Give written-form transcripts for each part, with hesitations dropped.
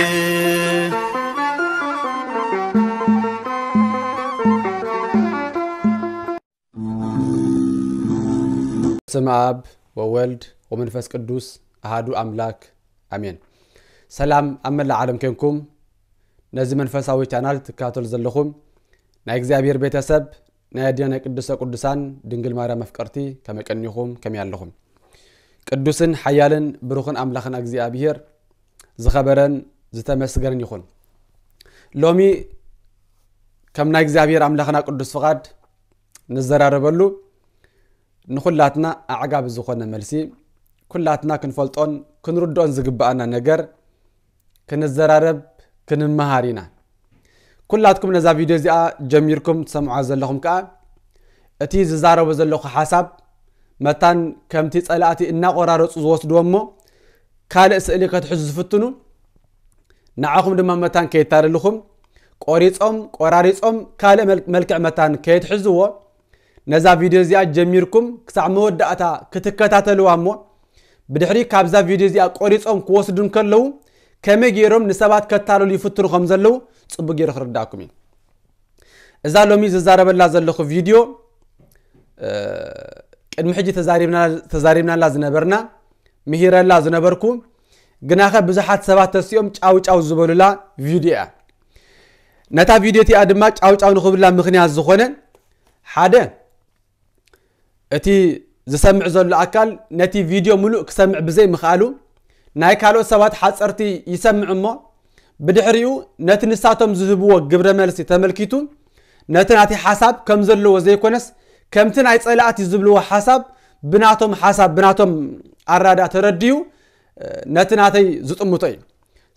بسم آب وولد ومنفس قدوس أحدو أملاك آمين سلام أمن العالم كنكم نزي منفساوي channel تكاتل زلخم نا እግዚአብሔር ቤተሰብ ና ያዲያና ቅዱሳን ድንግል ማርያም መፍቀርቲ ከመቀኒኹም ከመያለኹም ቅዱስን ሐያልን ብሩኽን አምላኽን እግዚአብሔር ዝኸበረን ዝተመስገረን ይኹን ሎሚ ከምና እግዚአብሔር አምላኽና ቅዱስ ፍቃድ ንዘራረበሉ ንኹላትና አዕጋብ ዝኾነ መልሲ ኩላትና ክንፈልጦን ክንርዶን ዝግባአና ነገር ክንዘራረብ ክንመሃሪና ኩላትኩም ነዛ ቪዲዮ እዚኣ ጀሚርኩም ትሰምዑ ዘለኹም ከኣ እቲ ዝዛረቡ ዘለኹ ሓሳብ መታን ከምቲ ጸላእቲ እናቆራረጹ ዝወስድዎሞ ካልእ ስእሊ ከትሕዙ ዝፍትኑ ንዓኹም ድማ መታን ከይታለልኹም ቆራሪጾም ካልእ መልክዕ መታን ከይትሕዝዎ ነዛ ቪዲዮ እዚኣ ጀሚርኩም ክሳዕ መወዳእታ ክትከታተልዋ እሞ ብድሕሪ ካብዛ ቪዲዮ እዚኣ ቆሪጾም ክወስዱን ከለዉ ከመይ ገይሮም ንሰባት ከታለሉ ይፍትኑ ከም ዘለዉ ጽቡቕ ገይሩ ክርዳእኩም እዩ እዛ ሎሚ ዝዛረበላ ዘለኹ ቪዲዮ ቅድሚ ሕጂ ተዛሪብናላ ዝነበርና ምሂረላ ዝነበርኩ ግናኸ ብዙሓት ሰባት ተሲኦም ጫውጫው ዝበሉላ ቪዲዮ እያ ነታ ቪዲዮ እቲኣ ድማ ጫውጫው ንኽብላ ምኽንያት ዝኾነ ሓደ እቲ ዝሰምዕ ዘሎ አካል ነቲ ቪዲዮ ሙሉእ ክሰምዕ ብዘይ ምኽኣሉ ናይ ካልኦት ሰባት ሓፀርቲ ይሰምዕ እሞ ብድሕሪኡ ነቲ ንሳቶም ዝህብዎ ግብረ መልሲ ተመልኪቱ ነቲ ናቲ ሓሳብ ከም ዘለዎ ዘይኮነስ ከምቲ ናይ ጸላእቲ ዝብልዎ ሓሳብ ብናቶም ኣራዳ ተረድዩ ነቲ ናተይ ዝጥምቶ እዩ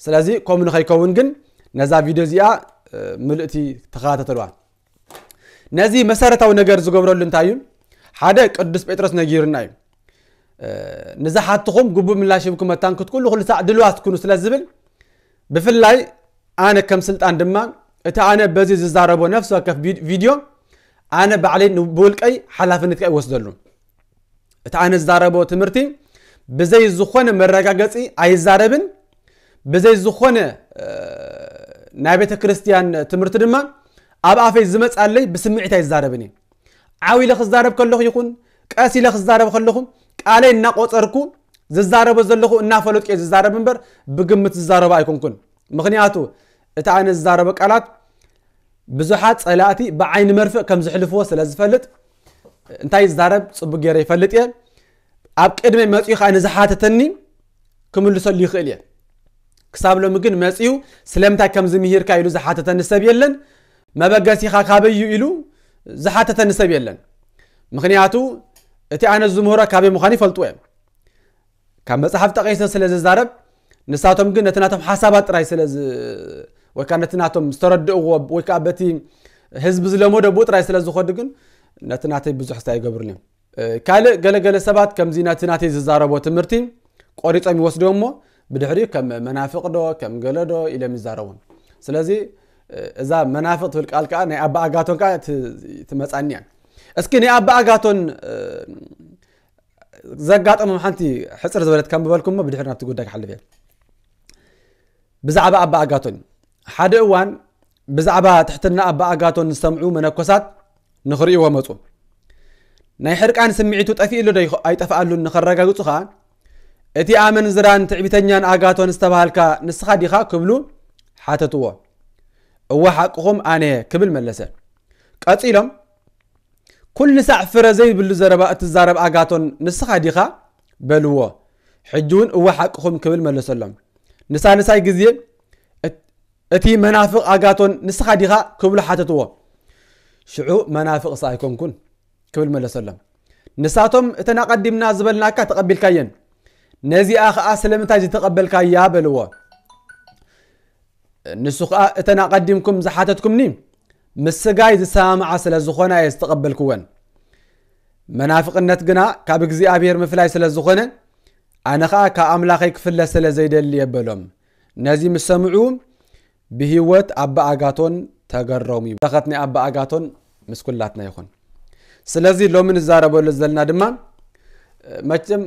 ስለዚ ከምኡ ንኸይከውን ግን ነዛ ቪዲዮ እዚኣ ምልእቲ ተኸታተልዋ ነዚ መሰረታዊ ነገር ዝገብረሉ እንታይ እዩ ሓደ ቅዱስ ጴጥሮስ ነጊርና እዩ ንዝሓትኹም ግቡእ ምላሽ ይብኩም መታን ክትኩሉ ኩሉ ሰዓት ድልዋት ትኩኑ ስለዝብል ብፍላይ ኣነ ከም ስልጣን ድማ እቲ ኣነ በዚ ዝዛረቦ ነፍሲ ወከፍ ቪድዮ ኣነ ባዕለይ ብውልቀይ ሓላፍነት ይወስደሉ እቲ ኣነ ዝዛረቦ ትምህርቲ ብዘይ ዝኾነ መረጋገፂ ኣይዛረብን ብዘይ ዝኾነ ናይ ቤተ ክርስቲያን ትምህርቲ ድማ ኣብ ኣፈይ ዝመጻለይ ብስምዒት ኣይዛረብን ዓዊለ ክዛረብ ከለኹ ይኹን ቀሲለ ክዛረብ ከለኹ ቃለይ እናቆፀርኩ ዝዛረቦ ዘለኹ እናፈለጥቄ ዝዛረብ እምበር ብግምት ዝዛረቦ ኣይኮንኩን ምኽንያቱ እቲ ኣነ ዝዛረቦ ቃላት ብዙሓት ጸላእቲ ብዓይኒ መርፍእ ከም ዝሕልፍዎ ስለ ዝፈልጥ እንታይ ዝዛረብ ጽቡቕ ገይረ ይፈልጥ እየ ኣብ ቅድመ መጺኡ ከዓ ንዝሓተተኒ ክምልሰሉ ይኽእል እየ ክሳብ ሎሚ ግን መጺኡ ስለምንታይ ከምዚ ምሂርካ ኢሉ ዝሓተተኒ ሰብ የለን መበገሲኻ ካበዩ ኢሉ ዝሓተተኒ ሰብ የለን ምኽንያቱ እቲ ኣነ ዝምህሮ ካበይ ምዃኑ ይፈልጡ እዮም ካብ መጽሓፍ ጠቒሰ ስለ ዝዛረብ ንሳቶም ግን ነቲ ናቶም ሓሳባት ጥራይ ወይ ከዓ ነቲ ናቶም ዝተረድእዎ ወይ ከዓ በቲ ህዝቢ ዝለመዶ ብኡ ጥራይ ስለ ዝኸዱ ግን ነቲ ናተይ ብዙሕ ስታይ ይገብሩን እዮም ካልእ ገለገለ ሰባት ከምዚ ነቲ ናተይ ዝዛረቦ ትምህርቲ ቆሪፆም ይወስድዎ እሞ ብድሕሪኡ ከም መናፍቕ ዶ ከም ገለዶ ኢሎም ይዛረቡን ስለዚ እዛ መናፍቕ ትብል ቃል ከዓ ናይ ኣባ ኣጋቶን ከዓ ትመጻኒ እያ እስኪ ናይ ኣባ ኣጋቶን ዘጋጠሞም ሓንቲ ሕፅር ዝበለት ከም በልኩም ብድሕሪ ናብቲ ጉዳይ ክሓልፍ እየ ብዛዕባ ኣባ ኣጋቶን ሓደ እዋን ብዛዕባ ትሕትና ኣባ ኣጋቶን ዝሰምዑ መነኮሳት ንኽርእይዎ መፁ ናይ ሕርቃን ስምዒቱ ጠፊኡሉ ዶ ኣይጠፍኣሉን ንኸረጋግፁ ከዓ እቲ ኣመንዝራን ትዕቢተኛን ኣጋቶን ዝተባሃልካ ንስኻ ዲኻ ክብሉ ሓተትዎ እወ ሓቅኹም ኣነ ክብል መለሰ ቀፂሎም ኩሉ ሳዕ ፍረ ዘይብሉ ዘረባ እትዛረብ ኣጋቶን ንስኻ ዲኻ በልዎ ሕጂ እውን እወ ሓቅኹም ክብል መለሰሎም ንሳይ ግዜ እቲ መናፍቕ ኣጋቶን ንስኻ ዲኻ ክብሉ ሓተትዎ ሽዑ መናፍቕ ኣይኮንኩን ክብል መለሰሎም ንሳቶም እተን ኣቐዲምና ዝበልናካ ተቐቢልካየን ነዚኣ ከዓ ስለምንታይ ዝተቐበልካያ በልዎ ንሱ ከዓ እተን ኣቐዲምኩም ዝሓተትኩምኒ ምስጋይ ዝሰማምዓ ስለ ዝኾነ እየ ዝተቐበልክወን መናፍቕነት ግና ካብ እግዚኣብሔር ምፍላይ ስለ ዝኾነ ኣነ ከዓ ካብ ኣምላኸይ ክፍለ ስለ ዘይደሊ የበሎም ነዚ ምስ ሰምዑ ብሂወት ኣባ ኣጋቶን ተገረሙ በረኸት ናይ ኣባ ኣጋቶን ምስ ኩላትና ይኹን ስለዚ ሎሚ ንዛረበሉ ዘለና ድማ መቸም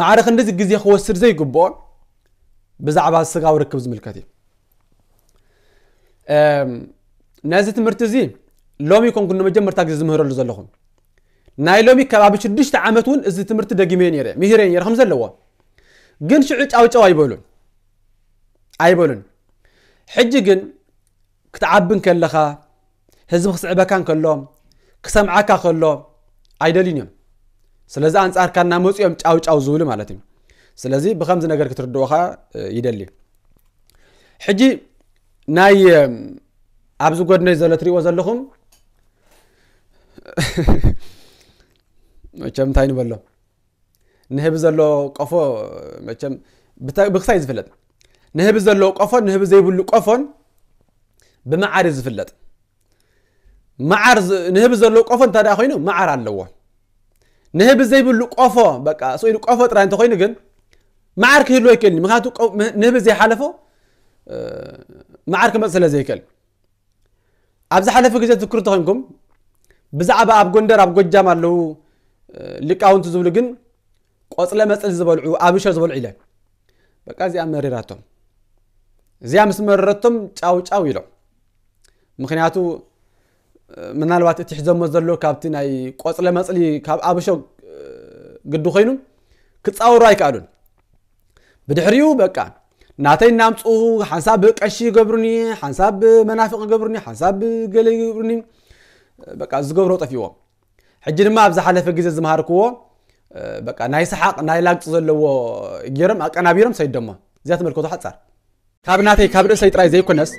ማዕረኽ እንደዚ ግዜ ክወስድ ዘይግብኦ بزعبا السقا وركب زملكتي نازت مرتزي لومي يكون كنا مجمر تاك زمهر اللي زلهم ناي لومي كباب شدش تعمتون إذا تمرت دقيمين يرى مهرين يرى خمسة لوا جن شعج أو جوا يبولون حج جن كتعبن كلخا هزم خصعبة كان كلهم كسمعك كلهم عيدلينيم سلازي أنصار كان ناموس يوم أو زول مالتهم سلازي بخمس نجار كتردوها يدلي حجي ناي أبزو قد نزل تري وزلهم كم تاين بالله نهب زلوا قفا كم بخسايز فلت نهب زلوا قفا نهب زي بلو قفا بمعارز فلت معارز نهب زلوا قفا انت دا خوينو معار علوا نهب زي بلو قفا بقى سويلو قفا ترى انت خوينو جن معار كيلو يكلني مخاطو نهب زي حلفو معار كمسألة زي كل أبز حلف جزء ذكرته هنكم بزعبة أب جندر أب ججام اللو لقاون تزولجن قصلا مسألة زبالعو أبيشة زبال علا بقى زي أمريراتهم زي أمسمرتهم أو يلو مخنياتو من الوقت تحزم مزلو كابتن أي قصلا مسألة كاب أبيشة قدو خينو كتصور رايك أدون بدحريو بقى ناتين نامصو حساب قشي قبرني حساب منافق قبرني حساب قلي قبرني بقى زقبرو طفيو حجي ما ابز حلف غزه زمهاركو بقى ناي سحاق ناي لاقص زلو غيرم اقنابيرم سيدما زيات ملكو حصار كابناتي كابد سيطراي زيكونس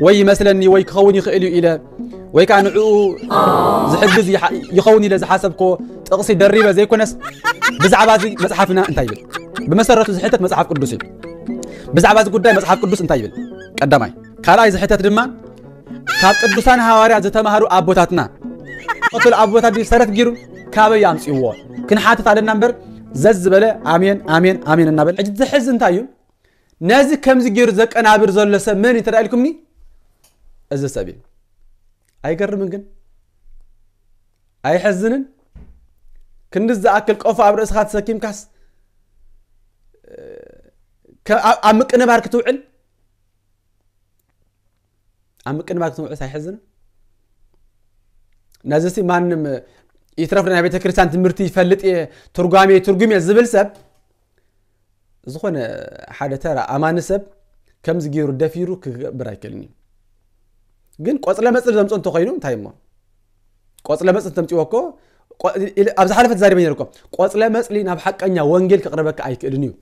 وي مثلني وي كخوني خيلو الى وي كانعو زحجز يخوني لز حسبكو طقسي دريبه زيكونس بزعبازي مصحفنا انت يبل بمسرته زحتت مصحف قدسي بزعباز قداي مصحف قدس انت يبل قداماي كالاي زحتت دما كاب قدسان حواريات زتمهارو ابوتاتنا قتل ابوتات دي سرت غيرو كابي يامصيو كن حاتت على النمبر زز بلا امين امين امين النبل اجد زحز انتايو نازي كمز غير زقنابر زلس من يترايلكمني از سبيل አይገርምን ግን አይحزنن كندز اكل قف ابرس خات سكيم كاس امقنا بارك توعل امقنا بارك توعل አይحزن نازسي مانم يترفنا بيت كريستيان تمرتي يفلط ترغامي زبل سب زخونه حدا ترى امان سب كمز غيرو دفيرو كبرايكلني ግን ቆጽለ መጽል ዘምጾን ተخينو ታይሞ ቆጽለ መጽል ተምጪወኮ አብዛ ሐለፈት ዛሬ በየርኮ ቆጽለ መጽሊ ናብ ሐቀኛ ወንጌል ከቅረበካ አይክድኒው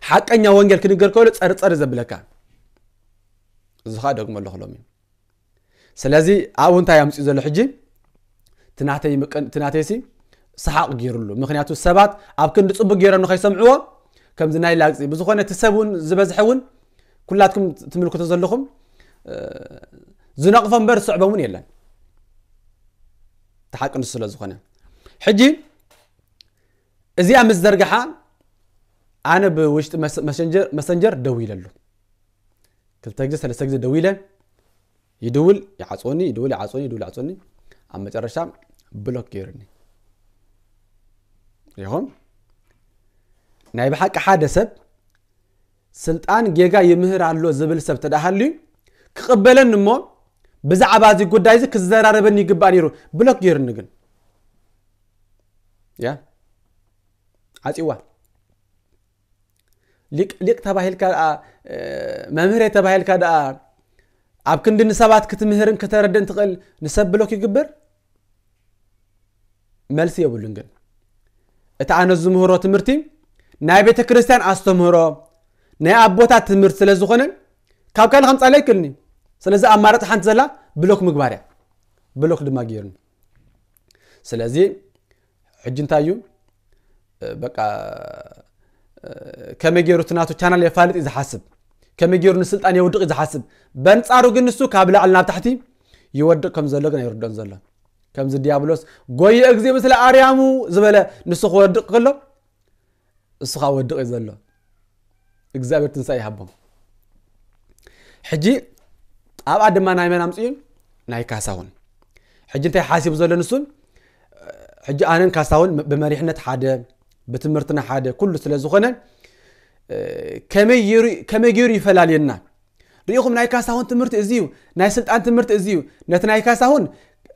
ሐቀኛ ወንጌል ክንገር ከለ ጸርጸር ዘብለካ ዝኻ ደግሞ ለخሎሚ ስለዚህ አሁንታ ያምጽ ዘሎ ሕጂ ትናተይሲ ሰሓቅ ገይሩሉ ምክንያቱ ሰባት ኣብ ክንድ ጽቡቅ ገይረን ከይሰምዕዎ ከምዝ ናይ ላግጺ ብዙኾነ ተሰቡን ዝበዝሕውን ኩላትኩም ትምልክቱ ዘለኹም زنقفن بر صعبون يلا تحقن السلا زخنه حجي ازي امز درجحا انا بوشت مسنجر دويل له كل تجلس ثلاث تجلس دويله يدول يعصوني اما مجرشا بلوك يرني يهم ناي بحق حادثب سلطان جيجا يمهر على زبل سب تدحلي كقبلن مو بزعبا زي قداي زي كزراربني يغبانيرو بلوك يرنغن يا عطيوا ليك تباهل كا ممهر تباهل كا اب كندن سبات كتمهرن كتردن تقل نسبلوك يغبر ملس يبلنغن اتا انا زمهرو تمرتي ناي بيت كريستيان استمهرو ناي ابوتا تمرت سلازخونن كاب كان خمس عليك كلني سلازي امارات حنت زلا بلوك مغباريا بلوك دما غيرن سلازي حجنتايو بقى كمغيرو تناتو channel يفالط اذا حسب كمغيرو نسلطان يودق اذا حسب بنصارو ግን እሱ ካብላ علنا تحتي يودق كم زلو ግን يردون زلو كم ز ديابلوس غوي اغزي مثل اريامو زبله نسو ودق كله እሱ ودق زلو እግዚአብሔር ትንሳኤ ሀቦም حجي اب ادما ناي منامصين ناي كاساون حجي انت حاسب زله نسون حجي انن كاساون بمريحنت حاده بتمرتنا حاده كله سلازخونه كمي جيرو يفلالينا ريقهم ناي كاساون تمرت ازيو ناي سلطان تمرت ازيو نتناي كاساون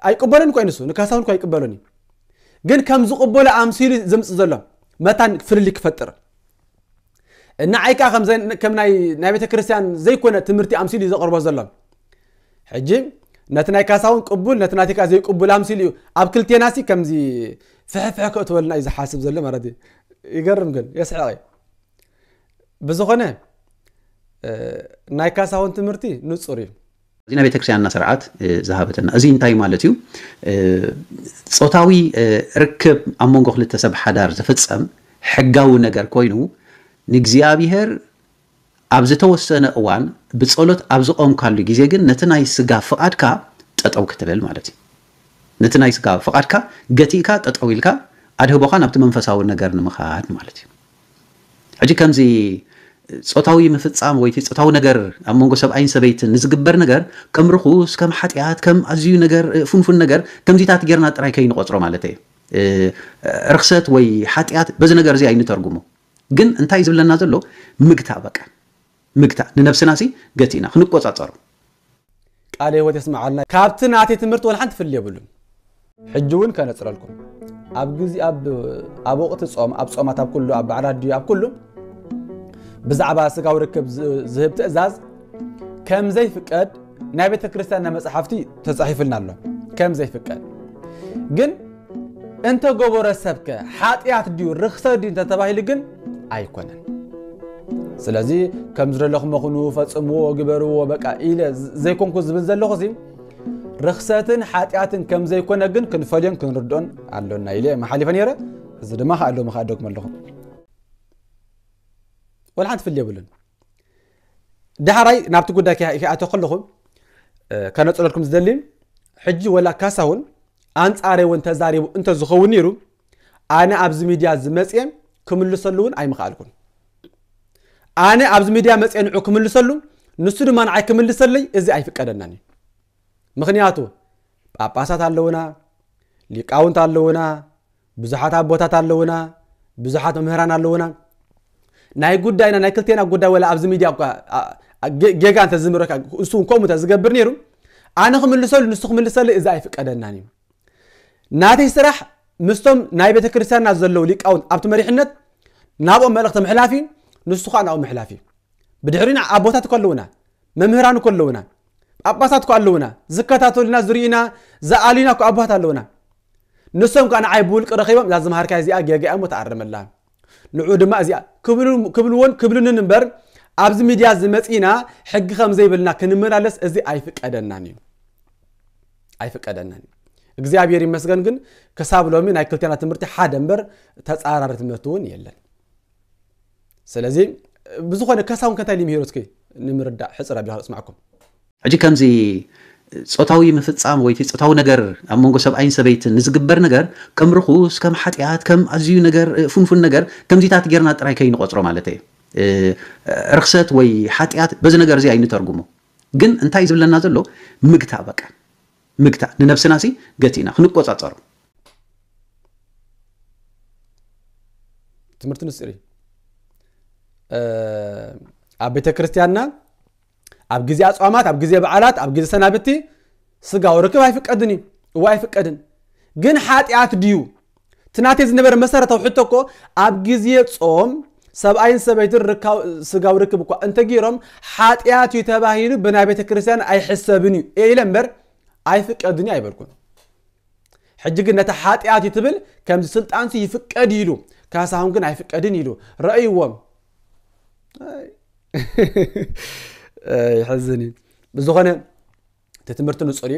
ايقبلن كوينسو نكاساون كو يقبلوني ግን ከም ዝቅበሉ ኣምሲሉ ዘምጽ ዘሎ መታን ፍልሊ ክፈጥር እና አይካ ከም ናይ ቤተ ክርስቲያን ዘይኮነ ትምርቲ ኣምሲሉ ዘቀርቦ ዘሎ ሕጂ ነትናይ ካሳውን ቅቡል ነትናቲካ ዘይቅቡል ኣምሲሉ ኣብ ክልቴናሲ ከምዚ ፍሕፍሕ ከእትወልና እዩ ዝሓስብ ዘሎ ማለት ይገርም ግን የስሕቕ ብዝኾነ ናይ ካሳውን ትምርቲ ንጹር እዩ زينا بيتكسياننا سرعات ذهبتنا أزين تاي مالتيو صوتاوي ركب أمونغو خلطة سب حدار زفتسم حقاو نگر كوينو نگزيابيهر أبزتو السنة اوان بتصولت أبزو أم كالو جيزيگن نتناي سقا فقادكا تتعو كتبال مالتي نتناي سقا فقادكا قتيكا تتعويلكا أده بخان أبت منفساو نگر نمخاد مالتي عجي كمزي صوتاوي مفتصام ويتي صوتاو نجر امونغو سبعين سبيت نزغبر نجر كم رخوس كم حطيات كم ازيو نجر فنفن نجر كم زيتات غيرنا طراي كاين قصرو مالتي رخصت وي حطيات بز نجر زي اين ترغمو ግን እንታይ ዝብለና ዘሎ ምግታ በቃ ምግታ ንነፍስና ሲ ገቲና ክንቆጻጸሩ ቃል ህይወት ይስማዓልና ካብትና አቴ ትምርት ወልሓን ትፈልይ ይብሉ ሕጅውን ከነጽረልኩም ኣብ ግዚ ኣብ ወቅት ጾም ኣብ ጾማት ኣብ ኩሉ ኣብ በዓላት ኣብ ኩሉ ብዛዕባ ስጋው ርክብ ዝህብ ትእዛዝ ከም ዘይፍቀድ ናይ ቤተ ክርስቲያንና መጽሐፍቲ ተጻሒፍልና ኣሎ ከም ዘይፍቀድ ግን እንተ ጎበረ ሰብከ ሓጢያት ዲዩ ርክሰ ዲ ተባሂል ግን ኣይኮነን ስለዚ ከም ዝረለኹ መኹኑ ፈጽምዎ ግበርዎ በቃ ኢለ ዘይኮንኩ ዝብል ዘለኹ ሲ ርክሰትን ሓጢያትን ከም ዘይኮነ ግን ክንፈልዮን ክንርዶን ኣሎና ኢለ መሓሊፈ ነይረ እዚ ድማ ካሎ መኻደኩም ኣለኹ ወልሓን ትፈልይ ይብሉን ዳሕራይ ናብቲ ጉዳይ ከኣተ ከለኹም ከነጽለልኩም ዝደሊ ሕጂ ወላ ካሳውን አንጻሬውን ተዛሪቡ እንተ ዝኸውን ነይሩ ኣነ ኣብዚ ሚድያ ዝመጽየ ክምልሰሉን ኣይምኻልኩን ኣነ ኣብዚ ሚድያ መጽየ ንዑ ክምልሰሉ ንሱ ድማ ንዓይ ክምልሰለይ እዚ ኣይፍቀደናኒ ምኽንያቱ ጳጳሳት ኣለውና ሊቃውንት ኣለውና ብዙሓት ኣቦታት ኣለውና ብዙሓት መምህራን ኣለውና ናይ ጉዳይና ናይ ክልቴና ጉዳይ ወላ ኣብዚ ሚድያ ጌጋ እንተ ዝምረካ እሱ ኮሙተ ዝገብር ነይሩ ኣነ ክምልሰሉ ንሱ ክምልሰለይ እዚ ኣይፍቀደናኒ ናተይ ስራሕ ምስቶም ናይ ቤተ ክርስቲያንና ዘለው ሊቃውንት ኣብቲ መሪሕነት ናብኦም መልእኽቲ ምሕላፊ ንሱ ኸ ናብኦም ምሕላፊ ብድሕሪና ኣቦታት ከለውና መምህራን ከለውና ጳጳሳት ከለውና ዝከታተሉና ዝርኢና ዝኣሉና ኣቦታት ኣለውና ንሶም ከ ንዓይ ብውልቂ ረኺቦም እዛ ዝምሃርካ እዚኣ ጌጋኣ ሞ ተኣርመላ ንዑ ድማ እዚኣ ክብሉንን እምበር ኣብዚ ሚድያ ዝመጺና ሕጊ ከም ዘይብልና ክንመላለስ እዚ ኣይፍቀደናን እዩ ኣይፍቀደናን እግዚአብሔር ይመስገን ግን ከሳብ ሎሚ ናይ ክልቴና ትምርቲ ሓደ እምበር ተጻራሪ ትምርቲ ውን የለን ስለዚ ብዙኾነ ከሳውን ከታይ ሊምሂሮ እስኪ ንምርዳእ ሕጽራ ቢያ እስማዕኩም ሕጂ ከምዚ ጾታዊ ምፍጻም ወይቲ ጾታዊ ነገር ኣብ መንጎ ሰብኣይን ሰበይትን ንዝግበር ነገር ከም ርኹስ ከም ሓጢያት ከም ኣዝዩ ነገር ፍንፍን ነገር ከምዚታት ጌርና ጥራይ ከይንቆጽሮ ማለት እዩ ርክሰት ወይ ሓጢያት በዚ ነገር እዚ ኣይንተርጉሙ ግን እንታይ ዝብለና ዘሎ ምግታ በቃ ምግታ ንነፍስና ሲ ገቲና ክንቆጻጸሩ ትምርት ንስሪ ኣብ ቤተ ክርስቲያንና ኣብ ግዜ ኣጽዋማት ኣብ ግዜ በዓላት ኣብ ግዜ ሰናብቲ ስጋው ርክብ ኣይፍቀድን እዩ ኣይፍቀድን ግን ሓጢያት ድዩ ትናቴ ዝነበረ መሰረታዊ ሕቶ እኮ ኣብ ግዜ ጾም ሰብኣይን ሰበይትን ስጋው ርክብ እኳ እንተ ገይሮም ሓጢያት ተባሂሉ ብናይ ቤተ ክርስቲያን ኣይሕሰብን እዩ ኢለ እምበር ኣይፍቀድን ኣይበልኩን ሕጂ ግን ነታ ሓጢያት ትብል ከምዚ ስልጣንሲ ይፍቀድ ኢሉ ካሳሁን ግን ኣይፍቀድን ኢሉ ረእይዎም يحزني بزخنة تتمرت نصري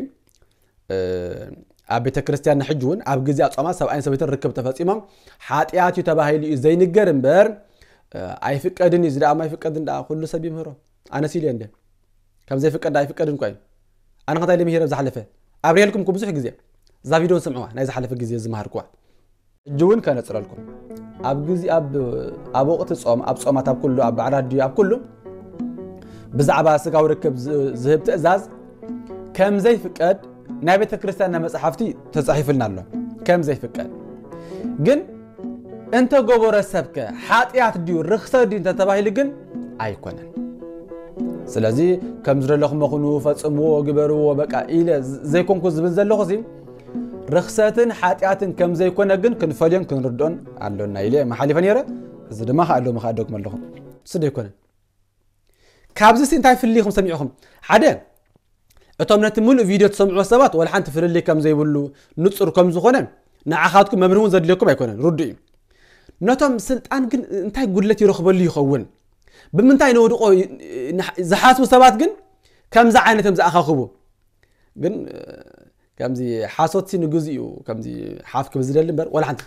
أبي تكريستيان حجون أب جزء أصلا سواء سويت الركب تفاصيلهم حاتياتي تباهيلي زين الجرم بر أي فكرني زرع ما يفكرن ده كل سبي مهرة أنا سيلي عنده كم زي فكر ده يفكرن كوي أنا قطعي لي مهرة زحلفة أبري لكم كم زح جزء زافيدون سمعوه نايز حلفة جزء زمهر كوا جون كانت ترى لكم أب جزء أب وقت الصوم أب صومات أب كله أب عرادي أب كله بزعبا سقاو ركب زهب تأزاز كم زي فكاد نبي تكريستيان مصحفتي تصحيف لنا له كم زي فكاد جن أنت جبر السبكة حاتيات ديو رخصة دي أنت تباهي لجن أيكونن سلازي كم زر لهم مخنو فتصموا جبروا بقى إلى زي كونكو زبزل لغزي رخصاتن حاتياتن كم زي كونا جن كن فلين كن ردون علونا إليه محلي فنيرة زد ما خالو ما خادوك ملهم سدي كون كابزس انتي في اللي خم سمعهم حدا اتوم نتملو فيديو تسمعوا سبات ولا حنت في اللي كم زي بلو نصر كم زخونه نعخاتكم مبرون زد لكم يكونن ردي نتوم سلطان جن انتي قلت يرخبل يخون بمنتاي نودقو زحاسو سبات جن كم ز عينتهم زاخخبو جن كم زي حاسوت سي نغزيو كم زي حافك بزدل بر ولا حنت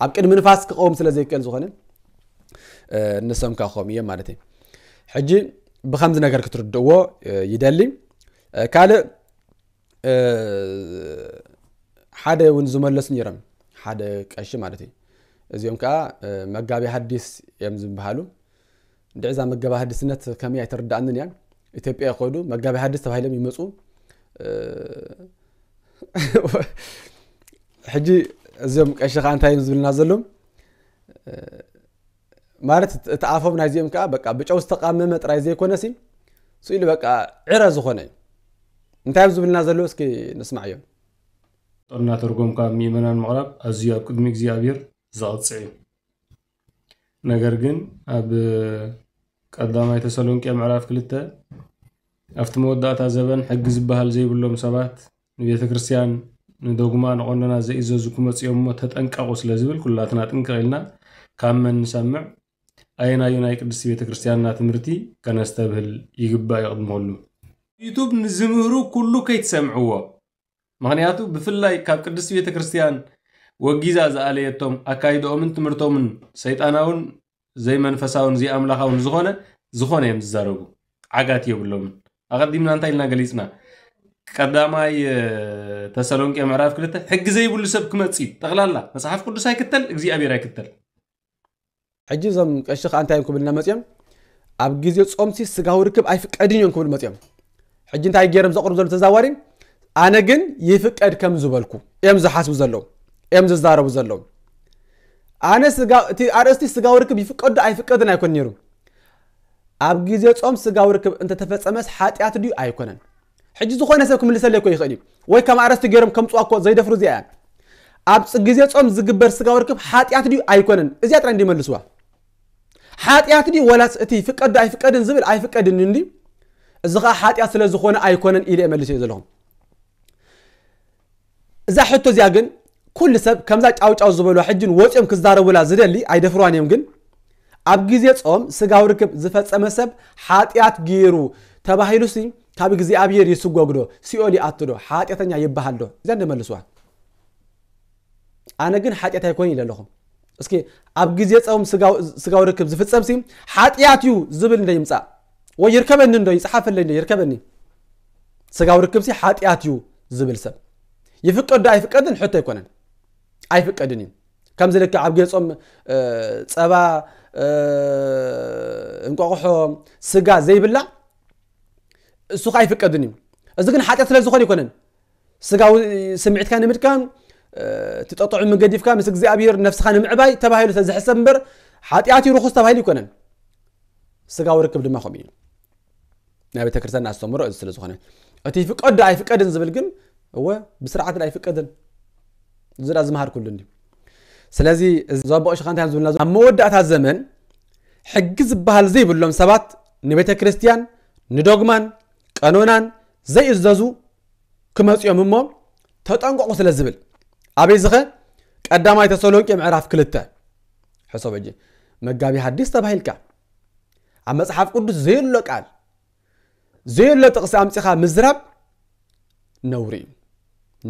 اب قدم نفاس قوم سلا زي كل زخونه نسم كاخوميه معناتي حجي بخمس نجار كتردو يدلي كاله حدا ونزملس نيرم حدا قش معناتي ازيوم كا مغابي حديث يمزم بحالو دعزا مغابي حديثነት كمي يتردانن يا ኢትዮጵያ ቆዱ መጋቢ ሐዲስ ተባይለም ይመጹ ሕጂ እዚኦም ቀሽኻ እንታይ ዝብልና ዘሎም ማለት ተአፈም ናይዚኦም ካ በቃ ብጫው ዝተቃመመ ጥራይ ዘይኮነሲ ስኢሉ በቃ ዕረ ዝኾነ እንታይ ዝብልና ዘሎ እስኪ ንስማዕዮም ጦርና ተርጎምካ ሚመናን መቅረብ አዝዩ ኣብ ቅድሚ እግዚአብሔር ዘቕጽዕ ነገር ግን ኣብ ቀዳማይ ተሰሎንቄ ምዕራፍ 2 after መወዳእታ ዘበን ሕግ ዝበሃል ዘይብሎም ሰባት ንቤተ ክርስቲያን ንዶግማ ንቆንና ዘይዘዙ ኩመጽዮም ተጠንቀቁ ስለዝብል ኩላትና ጥንቀልና ካመን ሰምዕ አይናዩ ናይ ቅዱስ ቤተ ክርስቲያንና ትምርቲ ከነስተብህል ይግባ ይቅድመሉ ዩቲዩብ ንዝምህሩ ኩሉ ከይትሰምዕዎ ምክንያቱ ብፍላይ ካብ ቅዱስ ቤተ ክርስቲያን ወጊዛ ዘአለየቶም አካይዶምን ትምርቶምን ሰይጣናውን ዘይመንፈሳውን ዘይአምላኻውን ዝኾነ እዮም ዝዛረቡ ዓጋት የብሎም አቀዲምና እንታይ ኢልና ገሊጽና ቀዳማይ ተሰሎንቄ ምዕራፍ 2 ሕግ ዘይብሉ ሰብ ክመጽ ጠቅላላ መጽሐፍ ቅዱስ አይክተል እግዚአብሔር አይክተል ሕጂ ዞም ቀሽኻ እንታይ ክብልና መጽዮም ኣብ ግዜ ጾምሲ ስጋው ርክብ አይፍቀድኝን ክብል መጽዮም ሕጂ እንታይ ገረም ዘቅርብ ዘሎ ተዛዋሪ አነ ግን ይፍቀድ ከም ዝበልኩ እዮም ዝሓስቡ ዘለው እዮም ዝዛረቡ ዘለው አነ ስጋው አርስቲ ስጋው ርክብ ይፍቀድ አይፍቀድን አይኮን ነሩ ኣብ ግዜ ጾም ስጋው ርክብ እንተ ተፈጸመስ ሓጢያት ዲዩ አይኮነን ሕጂ ዝኾነ ሰብ ክምልሰለኮ ይኽእል ወይ ከም አርስቲ ገረም ከም ጿኮ ዘይደፍሩ ዚያ ኣብ ግዜ ጾም ዝግበር ስጋው ርክብ ሓጢያት ዲዩ አይኮነን እዚያ ጥራ እንዲመልስዋ ሓጢያት ዲዩ ወላስ እቲ ፍቀድ አይፍቀድን ዝብል አይፍቀድን እንዲ እዝኻ ሓጢያት ስለ ዝኾነ አይኮነን ኢለ መልስ ዘለኹም እዛ ሕቶ ዚያ ግን ኩል ሰብ ከምዛ ጫውጫው ዝበሉ ሕጅን ወጪም ክዛረቡላ ዝደሊ አይደፍሯን እዮም ግን ኣብ ግዜ ጾም ስጋው ርክብ ዝፈጸመ ሰብ ሓጢያት ገይሩ ተባሂሉሲ ካብ እግዚአብሔር ይስጎግዶ ሲኦል ይኣትዶ ሓጢያተኛ ይባሃልዶ እዛ እንደመልስዋ አነ ግን ሓጢያት አይኮን ይለለኹም እስኪ ኣብ ግዜ ጾም ስጋው ርክብ ዝፈጸምሲ ሓጢያት ዩ ዝብል እንደይምጻ ወይ ይርከበኒ እንዶ ይጽሓፈለኝ ይርከበኒ ስጋው ርክብሲ ሓጢያት ዩ ዝብል ሰብ ይፍቀድ አይፍቀድን ሕቶ አይኮነን አይፍቀድን ከም ዝልክ ኣብ ግዜ ጾም ጸባ እንቋቆሖ ስጋ ዘይብላ እሱ አይፍቀድን እዚ ግን ሓጢያት ስለ ዝኾነ ይኮነን ስጋው ስምዒትካ ንምድካም ትጠጥዑ መገዲፍካ ምስ እግዚአብሔር ነፍስኻ ንምዕባይ ተባሂሉ ተዝሕሰብ እምበር ሓጢያት ይርኹስ ተባሂሉ ይኮነን ስጋው ርክብ ድማ ኸም እዩ ናይ ቤተ ክርስቲያን ኣስተምሮ እዚ ስለ ዝኾነ እቲ ይፍቀድ አይፍቀድን ዝብል ግን هو بسرعه لا يفقدن زرا زمهر كل እንዲ ስለዚ ዘባኦሽ ኻንታ ዝብልና ኣብ መወዳእታ ዘመን ሕግ ዝበሃል ዘይብሎም ሰባት ንቤተ ክርስቲያን ንዶግማን ቀኖናን ዘይእዘዙ ክመጽዮም እሞ ተጠንቀቁ ስለ ዝብል አበይ ዝኸ ቀዳማይ ተሰሎንቄ ምዕራፍ 2 ሕሰበጂ መጋቢ ሐዲስ ተባሂልካ ኣብ መጽሐፍ ቅዱስ ዘይሎ ቃል ዘይሎ ጥቅስ ኣምጽኻ ምዝራብ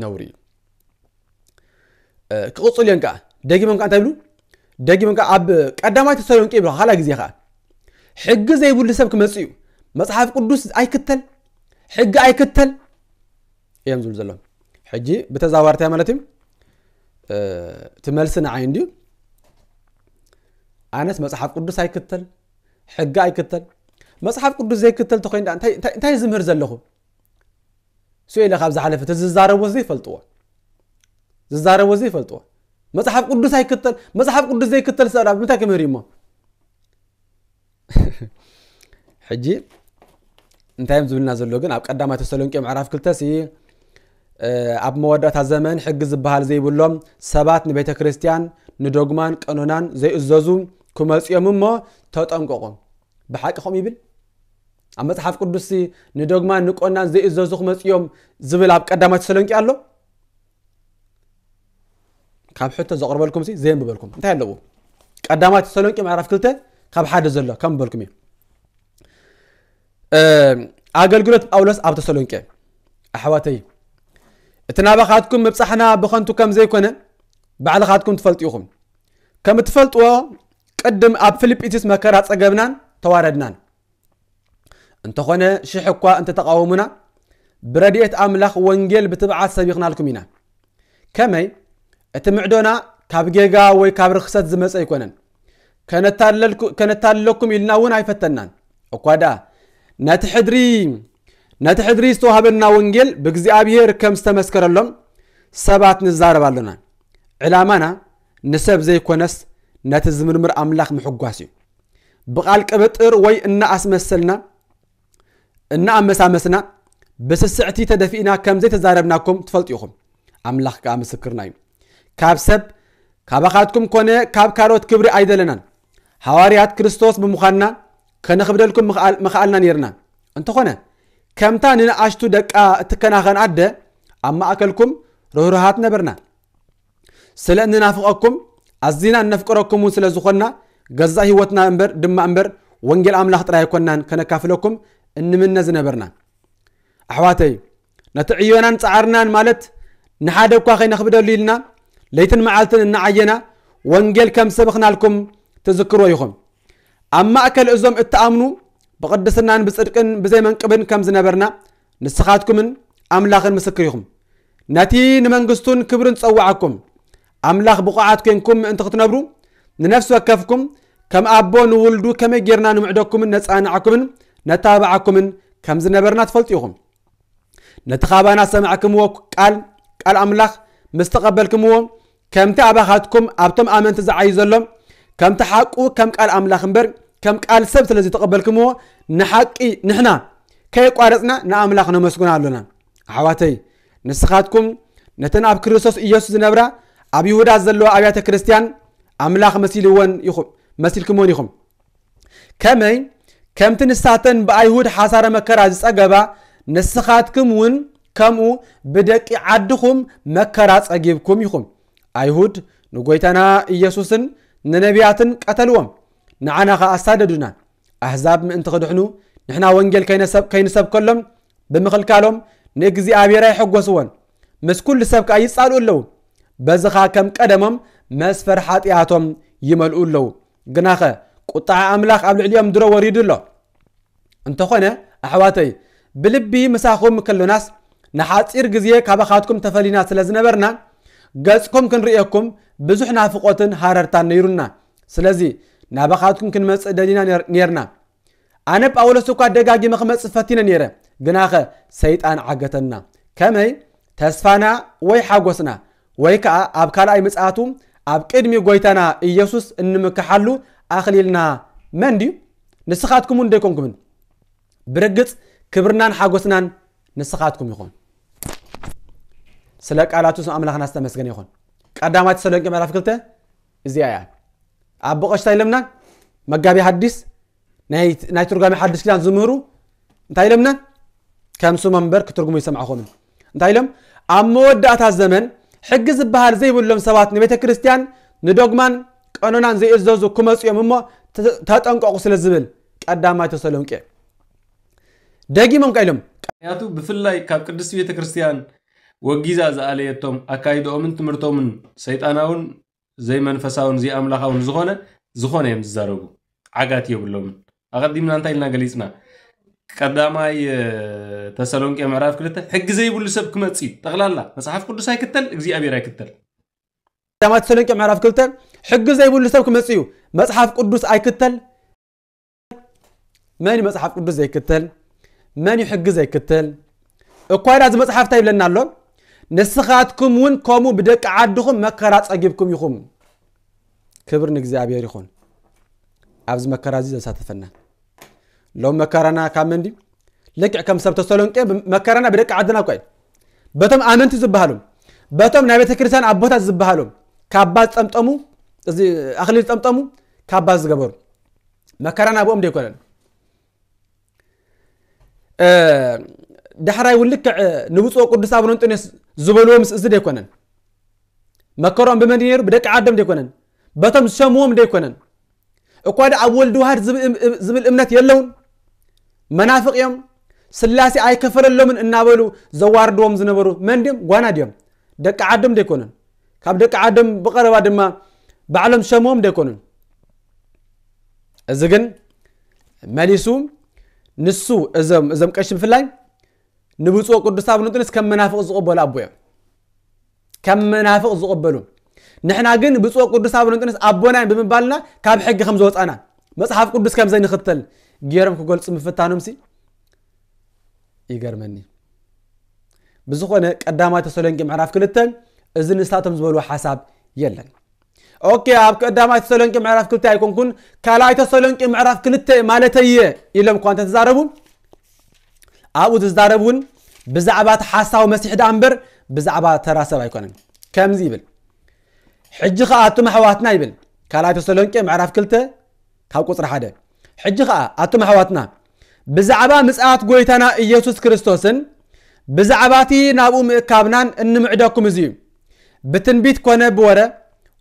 نوري كقصل ينكا دقي منك أنت بلو دقي منك أب قدامات تسولون كيبلو خلا جزيها حق زي يقول لسبك مسيو مصحف قدوس أي كتل حق أي كتل يمزل زلهم حجي بتزاورتها مالتهم تملسنا عندي أناس مصحف قدوس أي كتل حق أي كتل مصحف قدوس زي كتل تخين أنت زمهر زلهم سؤال خابز حلفة الزارة وزي فلتوه مصحف قدس هيكتل مصحف قدس زي كتل سراب متى كمريمو حجي انتايم زبلنا زلو ግን ኣብ ቀዳማይ ተሰሎንቄ ምዕራፍ 2 ሲ ኣብ መወዳእታ ዘመን ሕጊ ዝበሃል ዘይብሎም ሰባት ንቤተ ክርስቲያን ንዶግማን ቀኖናን ዘይእዘዙ ክመጽኦም እሞ ተጠንቀቁ ብሓቂኹም ይብል ኣብ መጽሓፍ ቅዱስ ንዶግማን ንቆናን ዘይእዘዙ ክመጽኦም ዝብል ኣብ ቀዳማይ ተሰሎንቄ ኣሎ ካብ ሕቶ ዘቅርበልኩም ሲ ዘይንብበልኩም እንታይ ኣለዎ ቀዳማይ ተሰሎንቄ ምዕራፍ 2 ካብ ሓደ ዘሎ ከም በልኩም እዩ አገልግሎት ጳውሎስ ኣብ ተሰሎንቄ ኣሕዋተይ እትናባኻትኩም ምብጻሕና ብኸንቱ ከም ዘይኮነ ባዕልኻትኩም ትፈልጥዩኹም ከም ትፈልጥዎ ቅድም ኣብ ፊልጵስዩስ መከራ ጸገብናን ተዋረድናን እንተኾነ ሽሕ እኳ እንተተቃወሙና ብረድኤት ኣምላኽ ወንጌል ብትብዓት ሰቢኽናልኩም ኢና ከመይ እቲ ምዕዶና ካብ ጌጋ ወይ ካብ ርክሰት ዝመጸ ይኮነን ከነታለልኩም ኢልና እውን ኣይፈተናን እኳዳ ነትሕድሪ ዝተዋሃበና ወንጌል ብእግዚአብሔር ከም ዝተመስከረሎም ሰባት ንዛረባሉና ዕላማና ንሰብ ዘይኮነስ ነቲ ዝምርምር ኣምላኽ ምሕጓስ እዩ ብቓል ቅብጥር ወይ እናኣመሳመስና ብስስዕቲ ተደፊእና ከም ዘይተዛረብናኩም ትፈልጥዩኹም ኣምላኽ ከዓ ምስክርና እዩ ካብ ሰብ ካባኻትኩም ኮነ ካብ ካልኦት ክብሪ ኣይደለናን ሐዋርያት ክርስቶስ ብምዃንና ከነኽብደልኩም መኽኣልና ነርና እንተኾነ ከምታ ንኣሽቱ ደቃ እትከናኸን ኣደ ኣብ ማእከልኩም ርህሩሃት ነበርና ስለ እንናፍቐኩም ኣዝና ነፍቅረኩም ስለ ዝኾንና ገዛ ህይወትና እምበር ወንጌል ኣምላኽ ጥራይ ኮናን ከነካፍለኩም እንምነ ዝነበርና ኣሕዋተይ ነቲ ዕዮናን ጻዕርናን ማለት ንሓደ እኳ ከይነኽብደሉ ኢልና ለይትን መዓልትን እናዓየና ወንጌል ከም ሰብኽናልኩም ትዝክርዎ ኢኹም ኣብ ማእከል እዞም እትኣምኑ ብቅድስናን ብጽድቅን ብዘይ መንቅብን ከም ዝነበርና ንስኻትኩምን ኣምላኽን ምስክር ኢኹም ነቲ ንመንግስቱን ክብርን ጸዋዓኩም ኣምላኽ ብቑዓት ኮይንኩም ምእንቲ ክትነብሩ ንነፍሲ ወከፍኩም ከም ኣቦ ንውልዱ ከመይ ጌርና ንምዕደኩምን ነጻንዓኩምን ነታባዓኩምን ከም ዝነበርና ትፈልጡ ኢኹም ነቲ ኻባና ሰማዕክምዎ ቃል ኣምላኽ ምስ ተቐበልክምዎ ከምቲ ኣባኻትኩም ኣብቶም ኣመንቲ ዝዓዩ ዘሎም ከምቲ ሓቁ ከም ቃል ኣምላኽ እምበር ከም ቃል ሰብ ስለዚ ተቐበልክምዎ ንሓቂ ንሕና ከይቋረጽና ንኣምላኽ ነመስግና ኣለና ኣሕዋተይ ንስኻትኩም ነተን ኣብ ክርስቶስ ኢየሱስ ዝነብራ ኣብ ይሁዳ ዘለዋ ኣብያተ ክርስቲያን ኣምላኽ መሲልክምዎን ኢኹም ከመይ ከምቲ ንሳተን ብኣይሁድ ሓሳረ መከራ ዝጸገባ ንስኻትኩም እውን ከምኡ ብደቂ ዓድኹም መከራ ጸጊብኩም ኢኹም ኣይሁድ ንጎይታና ኢየሱስን ንነቢያትን ቀተልዎም ንዓናኻ ኣሳደዱና ኣሕዛብ ምእንቲ ክድሕኑ ንሕና ወንጌል ከይንሰብከሎም ብምኽልካሎም ንእግዚአብሔር ኣይሕጐስዎን ምስ ኩሉ ሰብ ከዓ ይጻልኡ ኣለዉ በዝኻ ከም ቀደሞም መስፈር ሓጢኣቶም ይመልኡ ኣለዉ ግናኸ ቁጣዕ ኣምላኽ ኣብ ልዕሊኦም ድሮ ወሪዱ ኣሎ እንተኾነ ኣሕዋተይ ብልቢ ምሳኹም ከሎናስ ንሓፂር ግዜ ካባኻትኩም ተፈሊና ስለ ዝነበርና ገጽኩም ክንርኢኩም ብዙሕ ናፍቆትን ሃረርታን ነይሩና ስለዚ ናባኻትኩም ክንመጽእ ደሊና ነርና ኣነ ጳውሎስ እኳ ደጋጊመ ክመጽእ ፈቲነ ነይረ ግናኸ ሰይጣን ዓገተና ከመይ ተስፋና ወይ ሓጎስና ወይ ከዓ ኣብ ካልኣይ ምጽኣቱ ኣብ ቅድሚ ጎይታና ኢየሱስ እንምክሓሉ ኣኽሊልና መን ድዩ ንስኻትኩም እውን ደይኮንኩምን ብርግጽ ክብርናን ሓጎስናን ንስኻትኩም ይኹን ስለ ቃላቱ ኣምላኽና ዝተመስገነ ይኹን ቀዳማይ ተሰሎንቄ ምዕራፍ 2 እዚኣ እያ ኣብ በቐሽታ ኢለምና መጋቢ ሓዲስ ናይ ትርጓሜ ሓዲስ ኪዳን ዝምህሩ እንታይ ኢለምና ከም ስሞም እምበር ክትርጉሙ ይሰምዓኹምን እንታይ ኢሎም ኣብ መወዳእታ ዘመን ሕጊ ዝበሃል ዘይብሎም ሰባት ንቤተ ክርስቲያን ንዶግማን ቀኖናን ዘይእዘዙ ክመጽኦም እሞ ተጠንቀቁ ስለ ዝብል ቀዳማይ ተሰሎንቄ ደጊሞም ኢሎም ያቱ ብፍላይ ካብ ቅድስቲ ቤተ ክርስቲያን ወጊዛ ዝኣለየቶም ኣካይዶኦምን ትምህርቶምን ሰይጣናውን ዘይመንፈሳውን ዘይኣምላኻውን ዝኾነ እዮም ዝዛረቡ ዓጋት የብሎምን ኣቐዲምና እንታይ ኢልና ገሊፅና ቀዳማይ ተሰሎንቄ ምዕራፍ 2 ሕጊ ዘይብሉ ሰብ ክመጽእ ጠቕላላ መጽሓፍ ቅዱስ ኣይክተል እግዚኣብሔር ኣይክተል ቀዳማይ ተሰሎንቄ ምዕራፍ 2 ሕጊ ዘይብሉ ሰብ ክመጽእ መጽሓፍ ቅዱስ ኣይክተል መን መጽሓፍ ቅዱስ ዘይክተል መን ሕጊ ዘይክተል እኳ ዳ ዝመጽሓፍታ ይብለና ኣሎ نسخاتكم ون كومو بدك عدكم مكرات أجيبكم يخم كبر نجزابير يخون عبز مكرازي زساتفنا لو مكرنا كامندي لك كم سبت سلون كي مكرنا بدك عدنا كوي بتم آمنت زبهالهم بتم نبي تكرسان عبوت زبهالهم كابات أمتأمو زي أخليت أمتأمو كابات زجبر مكرنا أبوهم ديكولن دحرا يقول لك نبوس وقدس أبنون تنس زبلوهم زدي كونن مكرهم بمدينة بدك عدم دي كونن بتم شموهم دي كونن أقعد أول دوهار زبل إمنات يلون منافق يوم سلاسي أي كفر اللو من النابلو زوار دوم زنبرو من ديم وانا ديم دك عدم دي كونن كاب دك عدم بقرب عدم ما بعلم شموهم دي كونن إذن ماليسوم نسو إزم كشف في اللاين نبوسو قدس أبنون تنس كم منافق زقبل أبويا كم منافق زقبلو نحن عجن بسوق قدس أبنون تنس أبونا بمبالنا كاب حق خمسة أنا مصحف قدس كم زين خطل جيرم كقول اسم فتانهم سي يجرمني بزخونة قدامات السلون كم عرف كلتن إذن استاتهم زبلوا حساب يلن أوكي أب قدامات السلون كم عرف كلتن يكون كن كلايت السلون كم عرف كلتن مالتيه إلا مكوانت تزاربون أبو تزاربون بزعبات حاسة ومسيح دامبر بزعبات تراسة يكونن كم زيبل حج خاطم حواتنا يبل كلايت السلون كم عرف كلته كاو قصر حدا حج خاطم حواتنا بزعبا مسعات قويتنا إيسوس كريستوسن بزعباتي نابو مكابنان إن معداكم زيو بتنبيت كونه بورا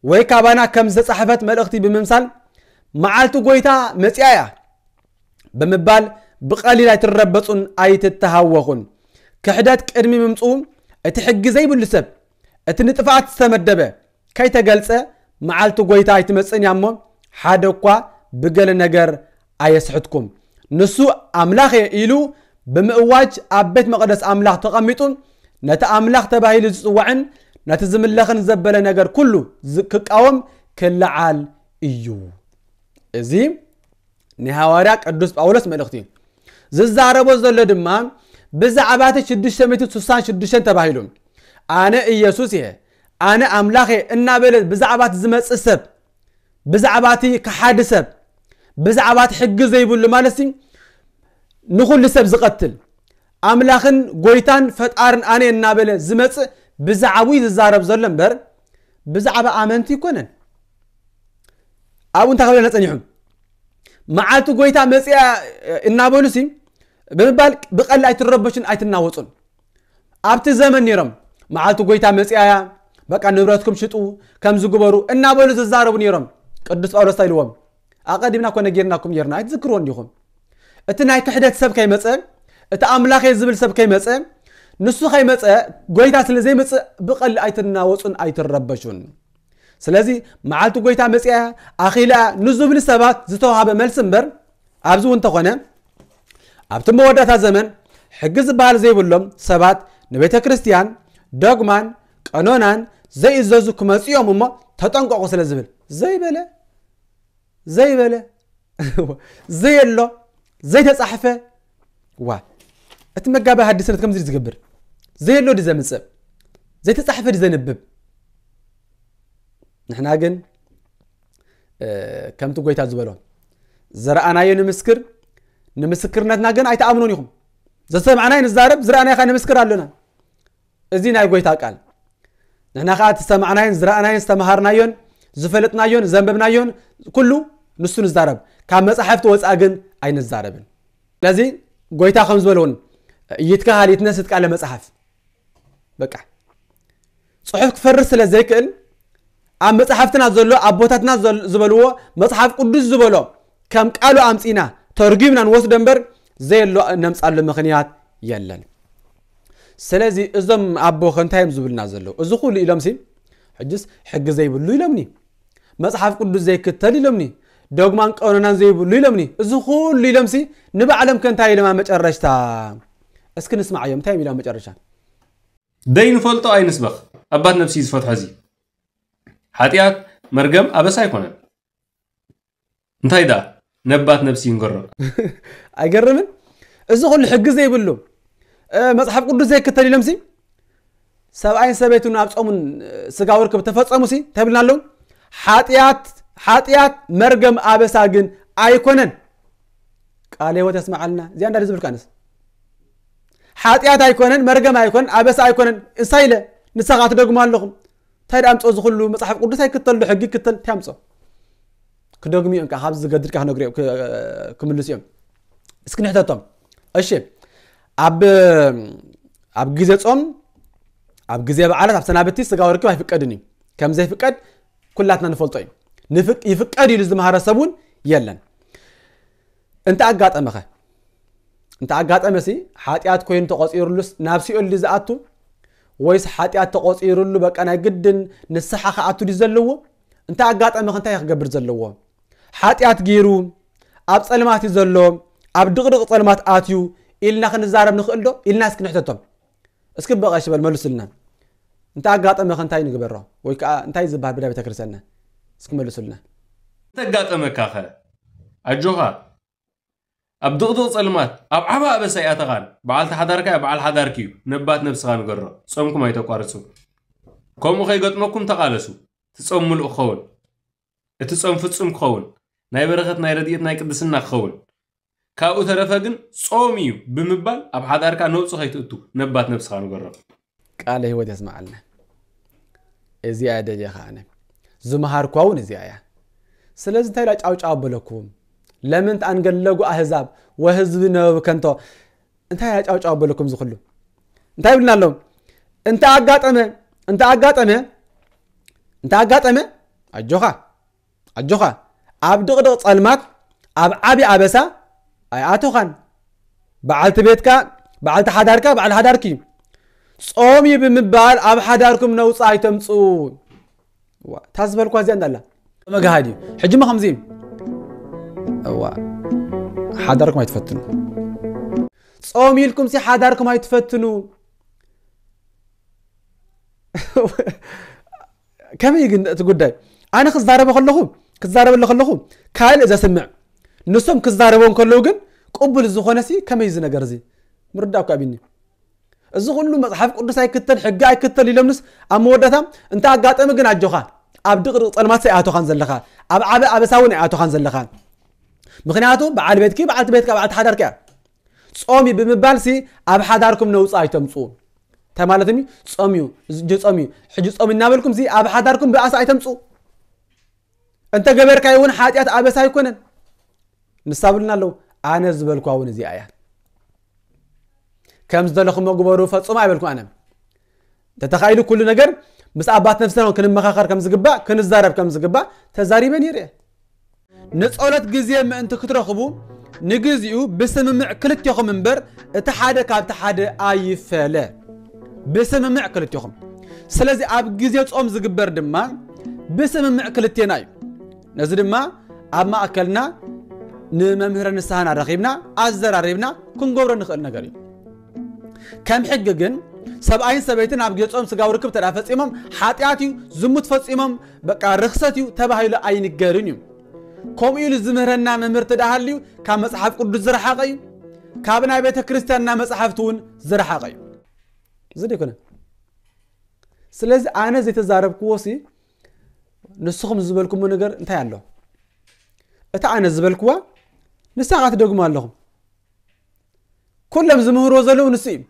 ويكابانا كم صحفت ملأختي بممثال معالتو قويتا مسيايا بمبال بقليل يتربصون أي تتهوخون كحدات كرمي ممصوم اتحق زي بالسب اتنطفعت تمدبه كي تجلسه معالتو قويتا يتمصن يامو حادقوا بقل نجر أيسحتكم نسو أملاخ إلو بمقواج أبيت مقدس أملاخ تقميتون نتا أملاخ تباهيل الزوعن نتزم اللخن زبل نجر كله كقوم كل عال إيو إزي نهاوراك أدرس أولس ملختين ززاربو زل دمام بزعبات شدش سميتو سوسان شدشن تباهيلون أنا إيسوسيه أنا أملاخي إنا بلد بزعبات زمت السب بزعباتي كحادثب بزعبات حق زي بقول مالسي نخل لسب زقتل أملاخن قويتان فتقارن أنا النابل زمت بزعوي الزارب زلم بر بزعب آمنتي كونن أو أنت خلينا نتنيهم معاتو قويتان مسيا النابلسي بمبالك بقل أي تربشن أي تناوصن أبت زمن يرم معاتو قويتان مسيا بقى نبراتكم شتو كم زقبرو النابلس الزارب نيرم قدس أولس تايلوهم أقدمنا كنا جيرناكم يرنا يتذكرون يوم اتناي كحدات سب كاي مص اتا املاخ يزبل سب كاي مص نسو خاي مص غويتا سلازي مص بقل ايتنا وصن ايتربشون سلازي معالتو غويتا مصيا اخيلا نزبل سبات زتوها بملسمبر ابزو انت خونه ابتم وداتا زمن حجز بحال زي بلوم سبات نبيته كريستيان دوغمان قانونان زي زوزو كمصيوم ما تطنققو سلازبل زي بلا زي اللو زي تصحفه وا اتمغابه حدثت كم زي زغبر زي اللو دي زمص زي تصحفه دي زنبب نحنا ግን كم تقويتا زبلون زرعنا ينمسكر نمسكرنتنا ግን አይተአምኑን ይኹም ዘሰማዕና ይንዛረብ ዝራእና ይኻ ንምስክር ኣለና እዚ ናይ ጎይታ ቃል ንሕና ከዓ ተሰማዕናይን ዝራእናይን ዝተማሃርናዮን ዝፈልጥናዮን ዘንበብናዮን ኩሉ ንሱ ንዛረብ ካብ መጽሐፍቲ ወፃ ግን ኣይንዛረብን ስለዚ ጎይታ ከም ዝበለውን ይትካሃል ይትነስት ቃለ መጽሐፍ በቃ ጽሑፍ ክፈርስ ስለ ዘይክእል ኣብ መጽሐፍትና ዘሎ ኣቦታትና ዝበልዎ መጽሐፍ ቅዱስ ዝበሎ ከም ቃሉ ኣምጺና ተርጉምና ንወስዶ እምበር ዘየሎ ነምጻሉ ምኽንያት የለን ስለዚ እዞም ኣቦ ከንታይም ዝብልና ዘሎ እዚ ኩሉ ኢሎምሲ ሕጅስ ሕጊ ዘይብሉ ኢሎምኒ መጽሐፍ ቅዱስ ዘይክተል ኢሎምኒ دوغمان قانونا زي بلو يلمني إذا خول يلمسي نبعلم كنتاي لما متقرشتا اسكن نسمع يوم تايم لما متقرشا دين فلطو أي نسبخ أبات نفسي زفت حزي حاتيات مرقم أبس هيكونا انتاي دا نبات نفسي نقرر أقرر من إذا خول حق زي بلو مصحف قدو زي كتالي لمسي سبعين سبيتون أبصمون سجاور كب تفصموسي تبلنا لهم حاتيات مرجم أبساجن أيكونن قال هو تسمع لنا زي عند رزق الكنس حاتيات أيكونن مرجم أيكون أبس أيكونن إنسايله نسقات دقمان لهم تايد أمس أزخلوا مصحف قدس هاي كتل حقي كتل تامسه كدقمي أنك حافظ قدر كهنا قريب كملسيهم اسكن حتى أشي أب جزء أب جزء بعلى أب سنابتي سجاور كم هيفكرني كم زي فكر كلاتنا نفلطين يفكر يلزم هذا الصابون يلا أنت أقعد أمخه أنت أقعد أمسي حاتيات كوين تقصير لس نفسي اللي زعتو ويس حاتيات تقصير له بك أنا جدا نصحة خاطر يزلوه أنت أقعد أمخه أنت يخبر زلوه حاتيات جيرو أب سلمات يزلوه أب دغدغ سلمات آتيو إلنا خن الزارب نخلده إلنا سكن حتتهم اسكب بقى شباب ملوس لنا أنت أقعد أمخه أنت ينقبره ويك أنت يزبها بدأ بتكرسنا اسكب ملوس لنا أنت أقعد أمخه أجوها أبدغدغ سلمات أب عبا بسيئات غان بعال تحضرك بعال حضركيو نبات نفس غان قرر صومكم أي تقارسو كومو خي قطمكم تقالسو تصوم ملء خون اتصوم فتصوم خون ناي برغت ناي رديت ناي قدسنا خون كاو ترفقن صوميو بمبال أب حضرك نوبسو خي تقتو نبات نفس غان قرر قال هو تسمع لنا زيادة يا خانة زمهار كون زيادة سلازم تلاج أو بلكم لمن تنقلقوا أحزاب وحزبنا وكنتو انت هاج بلكم زخلو انت يقولنا لهم انت أقاطمه أجوخا أبدغدغ صلمات أبعبي أبسا أي آتوخان بعلت بيتكا بعلت حداركا بعل حداركي صومي بمبال أب حداركم نوصا يتمصو تازبالكوا زيان الله مقهادي حجم خمزين حداركم هيتفتنوا صومي لكم سي حداركم هيتفتنوا كم يجن تقولي أنا كزارب خلهم كايل إذا سمع نسوم كزاربون كلوجن قبل الزخونسي كم يزنا جرزي مرداك أبيني الزخون له مصحف قدس هاي كتل حقا هاي كتل يلمنس أمودتهم أنت أقعد أمجن عجوخان أبدغ المات سيأتو خان زلخان أب ساون أتو خان زلخان مخنياتو بعد بيتك بعد حدارك صومي بمبالسي أب حداركم نوص أيتمصو تمالتمي صوميو صومي حج صومي نابلكم زي أب حداركم بأس أيتمصو أنت جبر كايون حاجات أبس هيكونن نستقبلنا له أنا زبالكوا ون زي آيات كم زدلكم مقبرو فصوم أبلكوا أنا تتخيلوا كل نجار بس أبات نفسنا كن مخاخر كم زقبا كن الزارب كم زقبا تزاري بنيره نسألت جزية ما أنت كترخبو نجزيو بسمع كلت يخم منبر اتحاد كاب اتحاد أي فلا بسمع كلت يخم سلازي أب جزية أم زقبر دما بسمع كلت يناي نزل ما أب ما أكلنا نمهر نسهنا رقيبنا أزر رقيبنا كن قبر نخل نجاري كم حججن سبعين سبعين أب جزء أم سجاور كب ترافس إمام حاتياتي زمت فس إمام بقى رخصتيو تبعي له أي نجارينيو كم يقول الزمهرنا ممرت دهاليو كم مصحف قد زرحة قيم كابنا بيت كريستياننا مصحف تون زرحة قيم زدي كنا سلز أنا زي تزارب كوسي نسخم زبالكم من نجار انتهى الله أنا زبالكوا نساعات دوغما لهم كلهم زمهر وزلوا نسيم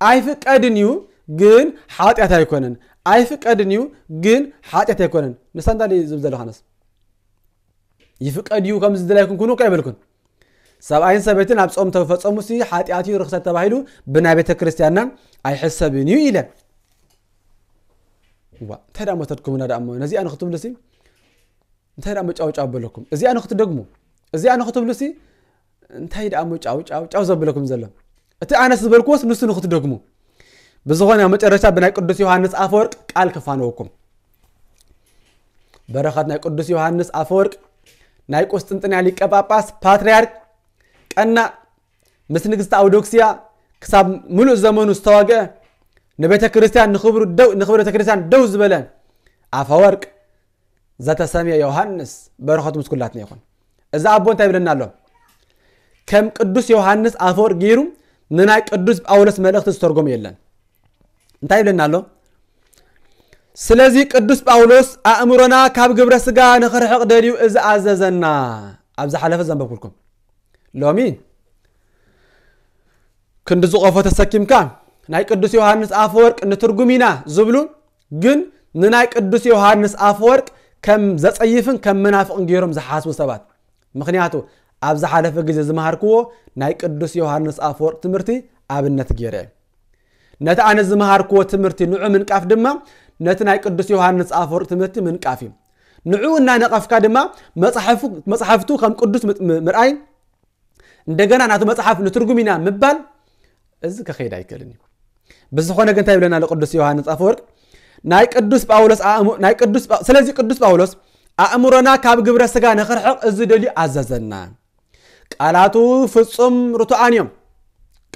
عايفك أدنيو جن حاطيات هيكونن عايفك أدنيو جن حاطيات هيكونن نسان دالي زبزلو خانس يفقديو كم زدلايكم كونو قيبلكم سبعين سبعين أبصم تفصموا سي حاتياتي رخصة تباهيلو بنا بيت كريستياننا أي حسابينيو إلى ترى ما تدكم هذا أمو نزي أنا خطب لسي ترى ما تجاوج أبلكم زي أنا خطب دقمو زي أنا خطب لسي ترى أمو تجاوج أبلكم زلهم أنت أنا سبلكوس نسون خطب دقمو بزغنا ما ترشح بنا قدس يوحنس أفورك قال كفانوكم بركاتنا قدس يوحنس أفورك ناي قسطنطين علي قباጳስ ፓትርያርክ ቀና መስንግስት አውዶክሲያ ክሳብ ሙሉ ዘመኑ ዝተዋገ ነቤተ ክርስቲያን ንኽብሩ ቤተ ክርስቲያን ደው ዝበለ አፈወርቅ ዘተሰምየ ዮሐንስ በረኸቱ ምስኩላትና ይኹን እዛ አቦ እንታይ ብለና ኣሎ ከም ቅዱስ ዮሐንስ አፈወርቅ ገይሩ ንናይ ቅዱስ ጳውሎስ መልእክት ዝተርጎም የለን እንታይ ይብለና ኣሎ ስለዚ ቅዱስ ጳውሎስ ኣእምሮና ካብ ግብረ ስጋ ንኽርሕቕ ደልዩ እዚ ኣዘዘና ኣብ ዝሓለፈ ዘንበብኩልኩም ሎሚ ክንዲ ዝቆፎ ተሰኪምካ ናይ ቅዱስ ዮሐንስ አፈወርቅ ንትርጉሚና ዝብሉ ግን ንናይ ቅዱስ ዮሐንስ አፈወርቅ ከም ዘጸይፍን ከም መናፍቅን ገይሮም ዝሓስቡ ሰባት ምክንያቱ ኣብ ዝሓለፈ ግዜ ዝመሃርክዎ ናይ ቅዱስ ዮሐንስ አፈወርቅ ትምህርቲ ኣብነት ገይረ ነቲ ኣነ ዝመሃርክዎ ትምህርቲ ንዑ ምንቃፍ ድማ ነቲ ናይ ቅዱስ ዮሐንስ አፈወርቅ ትምህርቲ ምንቃፍ እዩ ንዑ እና ነቀፍካ ድማ መጽሐፍቱ ከም ቅዱስ ምርአይ እንደገና ናቱ መጽሐፍ ንትርጉሚና ምባል እዚ ከኸይድ አይከልኒ በዝኾነ ግን ታይብለና ለቅዱስ ዮሐንስ አፈወርቅ ናይ ቅዱስ ጳውሎስ ስለዚህ ቅዱስ ጳውሎስ አእምሮና ካብ ግብረ ስጋ ንኽርሕቕ እዚ ደልዩ ኣዘዘና ቃላቱ ፍጹም ርቱዓን እዮም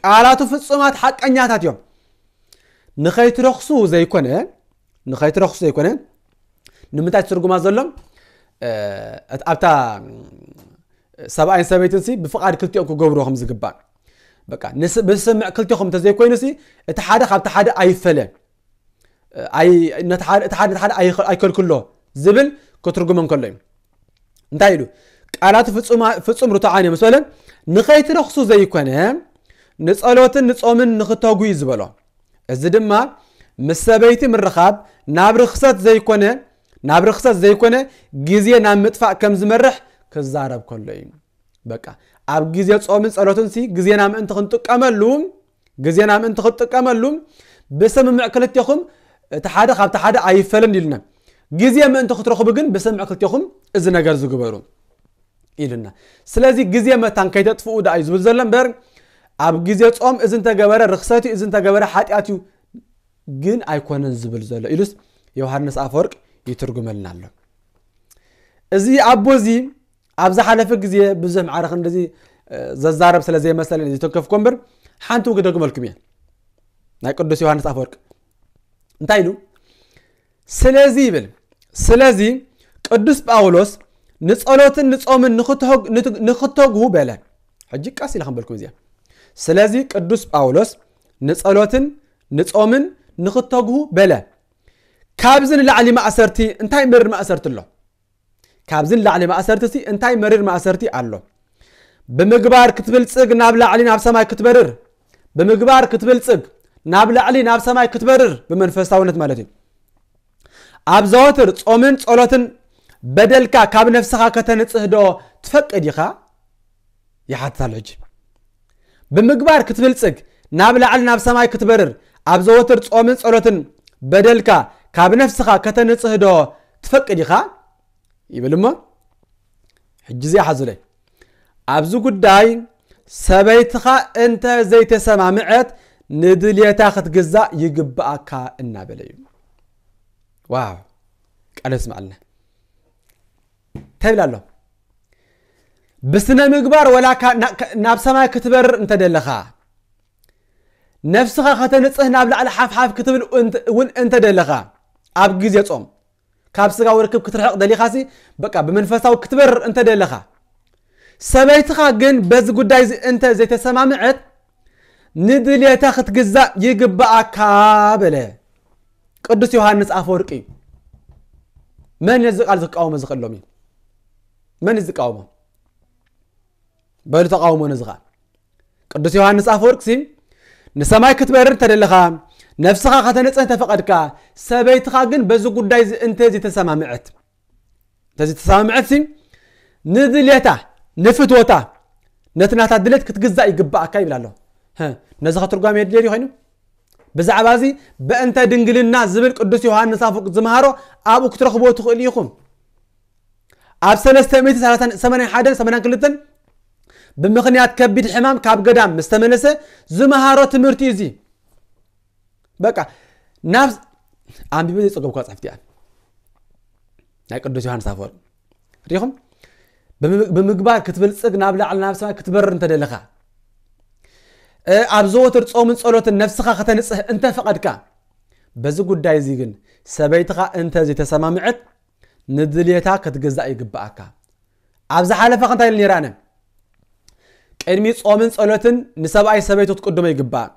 ቃላቱ ፍጹማት ሓቀኛታት እዮም ንኸይትረኽሱ ዘይኮነ ንምንታይ ትርጉማ ዘሎም ኣብታ ሰብኣይን ሰበይትን ብፍቃድ ክልቲኦም ክገብሩ ከም ዝግባእ በቃ ብስምዕ ክልቲኹም ተዘይኮይኑ እቲ ሓደ ካብቲ ሓደ ኣይፈለን እቲ ሓደ ኣይከልክሎ ዝብል ክትርጉመን ከሎ እዩ እንታይ ኢሉ ቃላቱ ፍጹም ርቱዓን እዮም መስለን ንኸይትረኽሱ ዘይኮነ ንጸሎትን ንጾምን ንኽተጉ ዝበሎ እዚ ድማ ምስ ሰበይቲ ምርኻብ ናብ ርኽሰት ዘይኮነ ግዜ ናብ ምጥፋእ ከም ዝመርሕ ክዛረብ ከሎ እዩ በቃ ኣብ ግዜ ጾምን ጸሎትን ግዜና ምእንቲ ክንጥቀመሉ ብስምምዕ ክልቲኹም እቲ ሓደ ካብቲ ሓደ ኣይፈለን ኢልና ግዜ ምእንቲ ክትረኽቡ ግን ብስምዕ ክልቲኹም እዚ ነገር ዝግበሩ ኢልና ስለዚ ግዜ መታን ከይተጥፍኡ ዳ እዩ ዝብል ዘሎ እምበር ኣብ ግዜ ጾም እዚ እንተገበረ ርኽሰት እዩ እዚ እንተገበረ ሓጢኣት እዩ ግን ኣይኮነን ዝብል ዘሎ ኢሉስ ዮሐንስ አፈወርቅ ይትርጉመልና ኣሎ እዚ ኣቦዚ ኣብ ዝሓለፈ ግዜ ብዙሕ ማዕረኽ እንደዚ ዘዛረብ ስለ ዘይመሰለን እዚ ተከፍኩም እምበር ሓንቲ ክደግመልኩም እየ ናይ ቅዱስ ዮሐንስ አፈወርቅ እንታይ ኢሉ ስለዚ ቅዱስ ጳውሎስ ንጸሎትን ንጾምን ንኽተግሁ በለ ሕጂ ቃስ ኢለ ክንበልኩም እዚኣ ስለዚ ቅዱስ ጳውሎስ ንጸሎትን ንጾምን ንኽተግሁ በለ ካብዚ ንላዕሊ ማእሰርቲ እንታይ መሪር ማእሰርቲ ኣሎ ካብዚ ንላዕሊ ማእሰርቲ እንታይ መሪር ማእሰርቲ ኣሎ ብምግባር ክትብልጽግ ናብ ላዕሊ ናብ ሰማይ ክትበርር ብምግባር ክትብልጽግ ናብ ላዕሊ ናብ ሰማይ ክትበርር ብመንፈሳውነት ማለት እዩ ኣብ ዘወትር ጾምን ጸሎትን በደልካ ካብ ነፍስኻ ከተንጽህ ዶ ትፈቅድ ኢኻ ይሓትታል ሕጂ ብምግባር ክትብልጽግ ናብ ላዕሊ ናብ ሰማይ ክትበርር ኣብ ዘወትር ጾምን ጸሎትን በደልካ ካብ ነፍስኻ ከተንጽህ ዶ ትፈቅድ ኢኻ ይብል እሞ ሕጂ እዚኣ ሓዙለይ ኣብዚ ጉዳይ ሰበይትኻ እንተ ዘይተሰማምዐት ንድልየታ ክትግዛእ ይግባኣካ እናበለ እዩ ዋው ቃል ስማዓልና ተብላ ኣሎ ብስነ ምግባር ወላካ ናብ ሰማይ ክትበርር እንተደለኻ ነፍስኻ ከተንጽህ ናብ ላዕሊ ሓፍሓፍ ክትብል እውን እንተደለኻ ኣብ ግዜ ጾም ካብ ስጋዊ ርክብ ክትርሕቕ ደሊኻሲ በቃ ብመንፈሳዊ ክትበርር እንተደለኻ ሰበይትኻ ግን በዚ ጉዳይ እንተ ዘይተሰማምዐት ንድልየታ ክትግዛእ ይግባኣካ በለ ቅዱስ ዮሐንስ አፈወርቂ መን እዚ ቃል ዝቃወሞ ዝኽእሎም እዩ መን ዝቃወሞ በሉ ተቃውሞ ነዝኻ ቅዱስ ዮሐንስ አፈወርቂ ንሰማይ ክትበርር ተደለኻ ነፍስኻ ከተንጽህ ተፈቀድካ ሰበይትኻ ግን በዚ ጉዳይ እንተ ዘይተሰማምዐት ንድልየታ ንፍትወታ ነትናታ ድልየት ክትግዛእ ይግባኣካ ይብል ኣሎ ነዚ ትርጓሜ የድልየል ኮይኑ ብዛዕባ እዚ በእንተ ድንግልና ዝብል ቅዱስ ዮሐንስ አፈወርቅ ዝመሃሮ ኣብኡ ክትረኽቦ ትኽእሉ ኢኹም ኣብ 381 ብምኽንያት ከቢድ ሕማም ካብ ገዳም ምስ ተመለሰ ዝመሃሮ ትምህርቲ እዚ በቃ ናብ ኣንቢበ ዘይፀገብኳ ጻፍቲ እያ ናይ ቅዱስ ዮሐንስ አፈወርቅ ሪኹም ብምግባር ክትብልጽግ ናብ ላዕሊ ናብ ሰማይ ክትበርር እንተደለኻ ኣብ ዘወትር ጾምን ጸሎትን ነፍስኻ ከተንጽህ እንተ ፈቐድካ በዚ ጉዳይ እዚ ግን ሰበይትኻ እንተ ዘይተሰማምዐት ንድልየታ ክትግዛእ ይግባኣካ ኣብ ዝሓለፈ እንታይ ኢሉ ነይራነ ቅድሚ ጾምን ጸሎትን ንሰብኣይ ሰበይቱ ትቅድሞ ይግባእ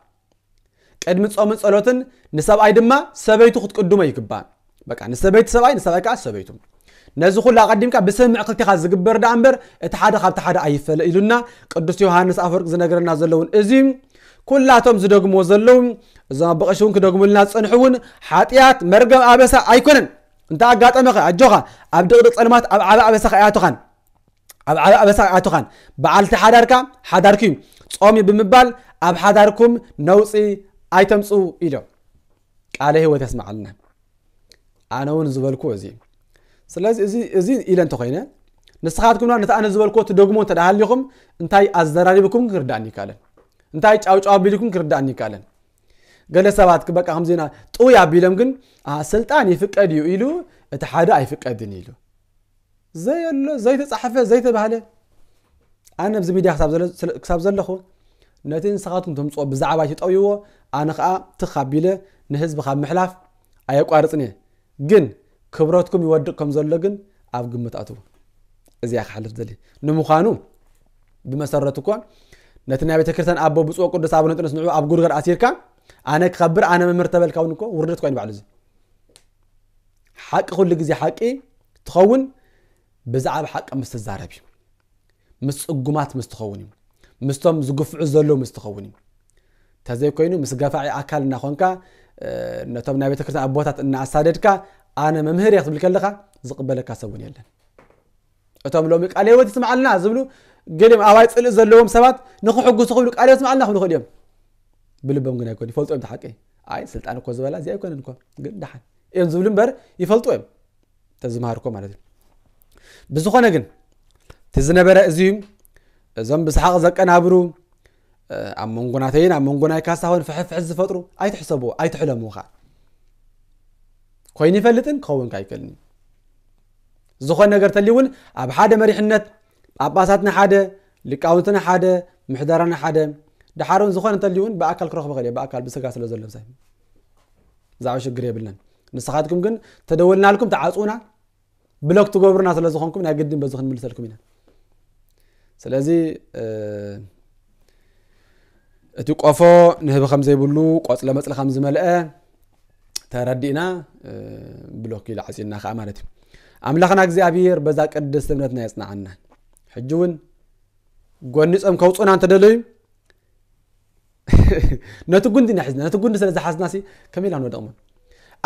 قدم تصوم صلوتن نسباي دما سبيتو ክትقدمه ይግባን በቃ ንሰበይት ሰባይ ንሰባይ ካ ሰበይቱ ነዚ ሁሉ አቀድምካ በሰምዕ ቅልቲኻ ዝግበር ዳ አንበር እቲ ሓደ ካብ ሓደ አይፈለ ኢሉና ቅዱስ ዮሐንስ አፈወርቅ ዝነገረና ዘለውን እዚ ኩላቶም ዝደግሞ ዘለው እዛ በቀሽውን ክደግሙልና ጽንሑውን ኃጢያት መርገም አበሳ አይኮነን እንታ አጋጠመኸ አጆኻ ኣብ ድቅድቅ ጸልማት ኣብ ዓባ አበሳ አያቶኻን ኣብ ዓባ አበሳ አያቶኻን በዓልቲ ሓዳርካ ሓዳርኪ ጾም ብምባል ኣብ ሓዳርኩም ነውፂ አይተምጹ ኢሎ ቃለ ህይወት ያስማዓልና አነውን ዝበልኩ እዚ ስለዚህ እዚ ኢለን ተኾይነ ንስኻትኩም ነታ አነ ዝበልኩ ትደግሞ ተዳሃልኩም እንታይ አዘራሪብኩም ክርዳኒ ካለን እንታይ ጫውጫው ቢልኩም ክርዳኒ ካለን ገለ ሰባት በቃ ከምዚና ጡያ ቢለም ግን ስልጣን ይፍቀድ እዩ ኢሉ እቲ ሓደ አይፍቀድን ኢሉ ዘይለ ዘይተጻሐፈ ዘይተባህለ አነ በዚ ሚዲያ ክሳብ ዘለኹ ነቲ ንስኻትኩም ተምጾ ብዛዕባ ይጠውይዎ አነ ኸኣ ትኻቢለ ንህዝብ ካብ ምሕላፍ አየቋርጽኒ ግን ክብረትኩም ይወድቅኩም ዘሎ ግን ኣብ ግምት አትው እዚያ ክሓልፍ ዘሊ ንምዃኑ ብመሰረትኮ ነቲ ናይ ቤተክርስትያን አቦ ብፁዕ ቅዱስ አቡነ ጴጥሮስ ንዑ ኣብ ጉርገር አሲርካ አነ ክኸብር አነ መምህር ተበልካውንኮ ውርደት ኮይን ባዕሉ እዚ ሓቂ ኩሉ ግዜ ሓቂ ትኸውን ብዛዕባ ሓቂ ምስተዛረብ ምስ ጽጉማት ምስተኸውን ምስቶም ዝግፍዑ ዘለው ምስተኸውን ተዘይ ኮይኑ ምስ ገፋዒ አካልና ኾንካ ነቶም ናይ ቤተክርስትያን አቦታት እና አሳደድካ አነ መምህር ያክብል ከለኻ ዝቅበለካ ሰውን የለን እቶም ሎሚ ቃለ ህይወት ይስማዓልና ዝብሉ ገለም አባይ ጽልእ ዘለዎም ሰባት ንኽሕጉሱ ክብሉ ቃለ ህይወት ይስማዓልና ክብሉ ኸዲዮም ብልቦም ግን አይኮን ይፈልጡ ተሓቂ አይ ስልጣን እኮ ዝበላ እዚ አይኮነን እኮ ግን ደሓን እዮም ዝብሉ እምበር ይፈልጡ እዮም ተዝማሃርኮ ማለት እዩ ብዝኾነ ግን ትዝነበረ እዚዩ እዞም ብስሓቅ ዘቀናብሩ ኣብ መንጎናተይን ኣብ መንጎናይ ካሳሆን ፍሕፍሕ ዝፈጥሩ ኣይትሕሰብዎ ኣይትሕለምዎ ኻ ኮይኑ ይፈልጥን ክኸውን ካይከልኒ ዝኾነ ነገር ተሊውን ኣብ ሓደ መሪሕነት ጳጳሳትና ሓደ ሊቃውንትና ሓደ ምሕደራና ሓደ ድሓሩን ዝኾነ ተሊውን በአካል ክረኽብ ኸለ በአካል ብስጋ ስለ ዘሎ ሳይ ዛዕባ ሽግር የብልናን ንስኻትኩም ግን ተደወልናልኩም ተዓጹና ብሎክ ትገብሩና ስለ ዝኾንኩም ናይ ግድን በዚ ክንምልሰልኩም ኢና ስለዚ እቲ ቆፎ ንህብ ከም ዘይብሉ ቆጽለ መጽለ ከም ዝመልአ ተረዲእና ብሎክ ኢሉ ዓጺና ኸ ማለት እዩ አምላኽና እግዚአብሔር በዛ ቅድስት እምነትና ያጽናዓና ሕጂውን ጎንጾም ከውጹና እንተደለዩ ነቲ ጉንዲ ናሕዝና ነቲ ጉንዲ ስለ ዝሓዝናሲ ከመይላ ንወደቕሞ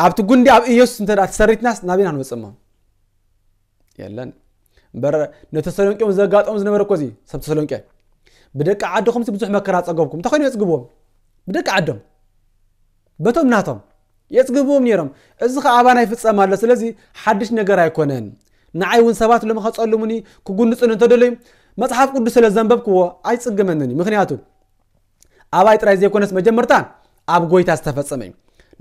ኣብቲ ጉንዲ ኣብ ኢየሱስ እንተዳ ተሰሪትናስ ናቢና ንወፅሞ የለን እምበር ነተሰሎንቄም ዘጋጠሙ ዝነበረ እኮ እዚ ሰብ ተሰሎንቄ بدك عدهم سبزح مكرات أجابكم تخيل يسقبهم بدك عدهم بتوم ناتهم يسقبهم نيرهم إذا خابنا يفتح سماه لسلزي حدش نجار يكونن نعيون سبات لما خص قالوا مني كقول نصن تدلهم ما تحب قدس للزنبب كوا عايز تجمعني مخنياتو أبايت رايز يكونس مجمرتان أبغوي تستفاد سمين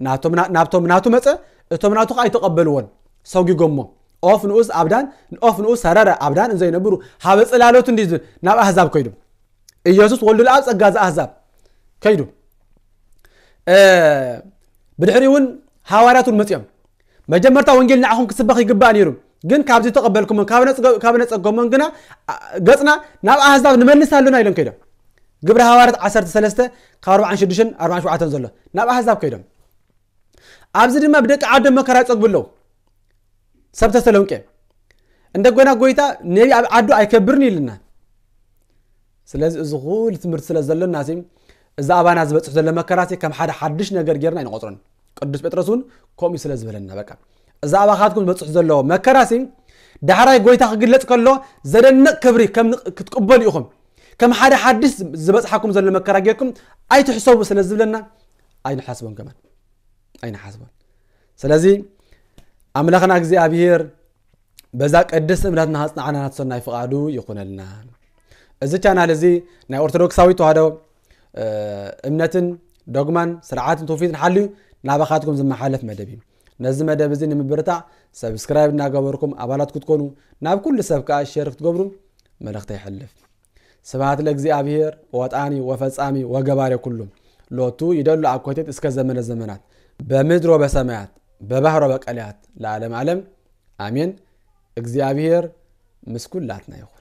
ناتهم ناتو مثلا توم ناتو عايز تقبلون سوقي جمو أوف نقص أبدان سرارة أبدان زين برو حابس العلوت نديز ناب أحزاب كيدو يسوس ولد الأب أجاز أحزاب كيدو بدحريون حوارات المسيم مجمرتا وانجيل نعهم كسبخ يقبان يرو جن كابزي تقبلكم كابنت أقومن جنا قصنا ناب أحزاب نملس هالنا يلون كيدو قبل حوارات 13 قارب عن شدشن 4 شوعات نزله ناب أحزاب كيدو أبزد ما بدك عدم مكرات أقبله سبت سلونكه عندك قنا قويتا نبي عدو أيكبرني لنا سلازم زغول تمرت سلازل الناسين إذا أبانا زبط سلازل مكراتي كم حدش نجار جرنا ينقطرن قدس بترسون كم يسلازل لنا بكا إذا أبا خاتكم زبط سلازل مكراتي دحراي قويتا قلت كله زدنا كبري كم تقبل يخم كم حدش زبط حكم زل مكراجيكم أي تحسبوا سلازل لنا أين حاسبون كمان أين حاسبون سلازي أملاخنا እግዚአብሔር በዛ ቅድስት እምነትና ሐጽናና ናትሰናይ ፍቃዱ ይኹነልና እዚ ቻናል እዚ ናይ ኦርቶዶክሳዊ ተዋህዶ እምነትን ዶግማን ስርዓትን ትውፊትን ሓልዩ ናባኻትኩም ዝመሓለፍ መደብ እዩ ነዚ መደብ እዚ ንምብርታዕ ሰብስክራይብ እናገበርኩም አባላት ክትኮኑ ናብ ኩሉ ሰብ ከዓ ሼር ክትገብሩ መልእኽቲ ይሕልፍ ስብሐት ለእግዚአብሔር ወጣኒ ወፈጻሚ ወገባሬ ኩሉ ሎቱ ይደሉ አኮቴት እስከ ዘመነ ዘመናት በምድር ወበሰማያት በባህር ወበቀላያት ለዓለም ዓለም አሜን እግዚአብሔር ምስኩን ላትና ይሁን